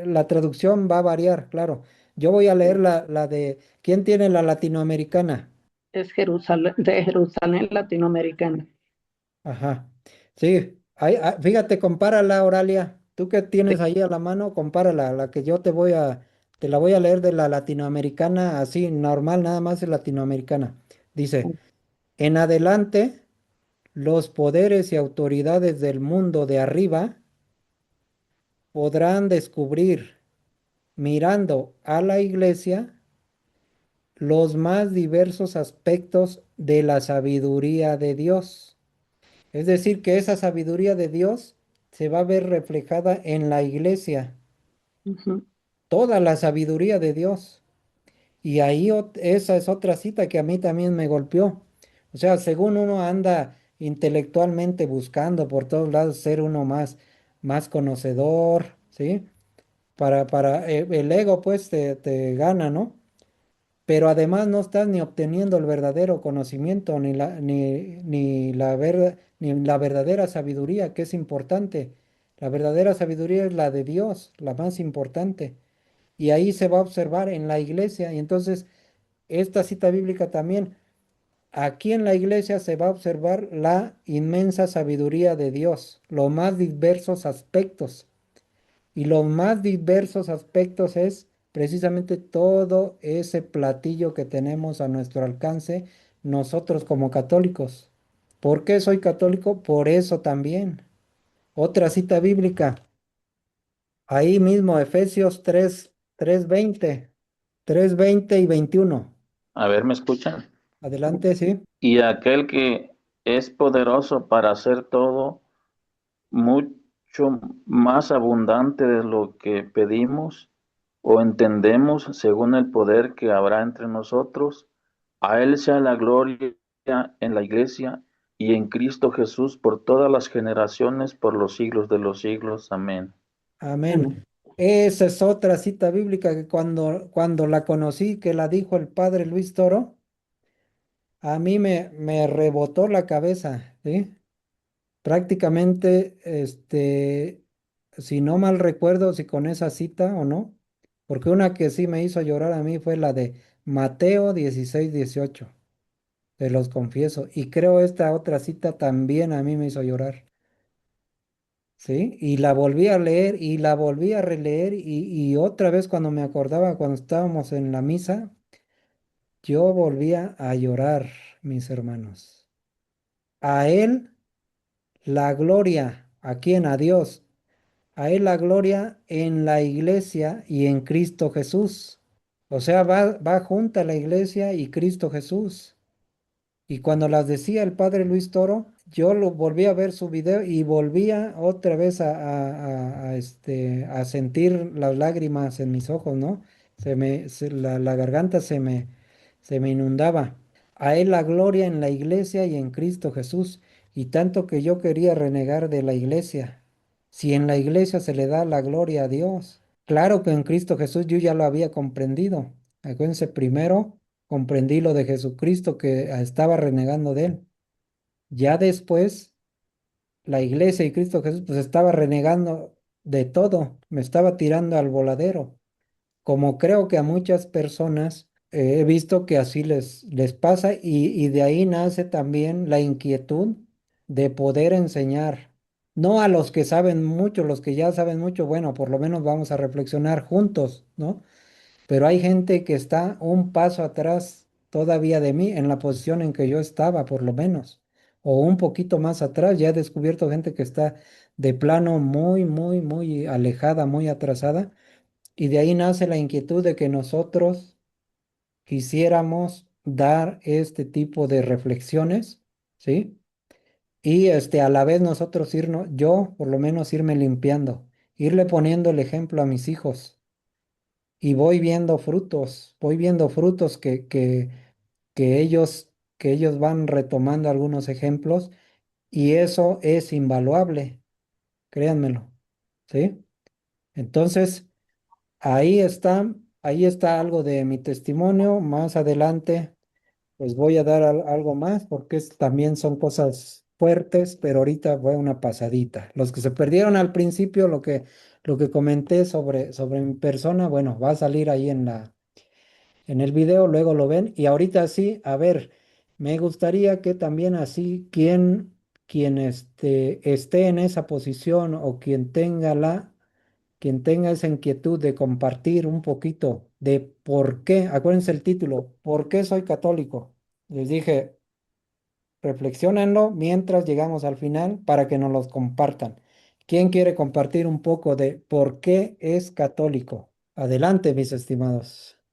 La traducción va a variar, claro. Yo voy a leer la de, ¿quién tiene la latinoamericana? es Jerusalén, de Jerusalén latinoamericana. Ajá. Sí, fíjate, compárala, Oralia. Tú que Sí. tienes ahí a la mano, compárala, la que yo te la voy a leer de la latinoamericana, así, normal, nada más de latinoamericana. Dice, en adelante, los poderes y autoridades del mundo de arriba podrán descubrir, mirando a la iglesia, los más diversos aspectos de la sabiduría de Dios. Es decir, que esa sabiduría de Dios se va a ver reflejada en la iglesia, Ujú. toda la sabiduría de Dios. Y ahí esa es otra cita que a mí también me golpeó. O sea, según uno anda intelectualmente buscando por todos lados ser uno más conocedor, ¿sí? El ego pues te gana, ¿no? Pero además no estás ni obteniendo el verdadero conocimiento, ni la verdadera sabiduría, que es importante. La verdadera sabiduría es la de Dios, la más importante. y ahí se va a observar en la iglesia. Y entonces, esta cita bíblica también, aquí en la iglesia se va a observar la inmensa sabiduría de Dios, los más diversos aspectos. Y los más diversos aspectos es precisamente todo ese platillo que tenemos a nuestro alcance nosotros como católicos. ¿Por qué soy católico? Por eso también. Otra cita bíblica, ahí mismo, Efesios 3:20 y 21. A ver, ¿me escuchan? Adelante, sí. Y aquel que es poderoso para hacer todo mucho más abundante de lo que pedimos o entendemos según el poder que habrá entre nosotros, a Él sea la gloria en la iglesia y en Cristo Jesús por todas las generaciones, por los siglos de los siglos. Amén. Amén. Esa es otra cita bíblica que cuando la conocí, que la dijo el padre Luis Toro, a mí me rebotó la cabeza, ¿sí? Prácticamente, si no mal recuerdo, si con esa cita o no, porque una que sí me hizo llorar a mí fue la de Mateo 16:18, te los confieso, y creo esta otra cita también a mí me hizo llorar, ¿sí? Y la volví a leer y la volví a releer y otra vez cuando me acordaba, cuando estábamos en la misa, yo volvía a llorar, mis hermanos. A Él la gloria, ¿a quién? A Dios. A Él la gloria en la iglesia y en Cristo Jesús. O sea, va junta la iglesia y Cristo Jesús. Y cuando las decía el padre Luis Toro, yo lo volví a ver su video y volvía otra vez a sentir las lágrimas en mis ojos, ¿no? La garganta se me inundaba. A Él la gloria en la iglesia y en Cristo Jesús. Y tanto que yo quería renegar de la iglesia. Si en la iglesia se le da la gloria a Dios. Claro que en Cristo Jesús yo ya lo había comprendido. Acuérdense, primero comprendí lo de Jesucristo que estaba renegando de Él. Ya después, la iglesia y Cristo Jesús pues estaba renegando de todo. Me estaba tirando al voladero. Como creo que a muchas personas he visto que así les pasa y de ahí nace también la inquietud de poder enseñar. No a los que saben mucho, los que ya saben mucho, bueno, por lo menos vamos a reflexionar juntos, ¿no? Pero hay gente que está un paso atrás todavía de mí en la posición en que yo estaba, por lo menos, o un poquito más atrás. Ya he descubierto gente que está de plano muy, muy, muy alejada, muy atrasada y de ahí nace la inquietud de que nosotros quisiéramos dar este tipo de reflexiones, ¿sí? Y a la vez nosotros irnos, yo por lo menos irme limpiando, irle poniendo el ejemplo a mis hijos. Y voy viendo frutos que ellos van retomando algunos ejemplos y eso es invaluable, créanmelo, ¿sí? Entonces, ahí está algo de mi testimonio. Más adelante, pues voy a dar algo más porque también son cosas fuertes, pero ahorita fue una pasadita. Los que se perdieron al principio, lo que comenté sobre mi persona, bueno, va a salir ahí en el video, luego lo ven. Y ahorita sí, a ver, me gustaría que también así quien esté en esa posición o quien tenga esa inquietud de compartir un poquito de por qué, acuérdense el título, ¿por qué soy católico? Les dije, reflexionenlo mientras llegamos al final para que nos los compartan. ¿Quién quiere compartir un poco de por qué es católico? Adelante, mis estimados.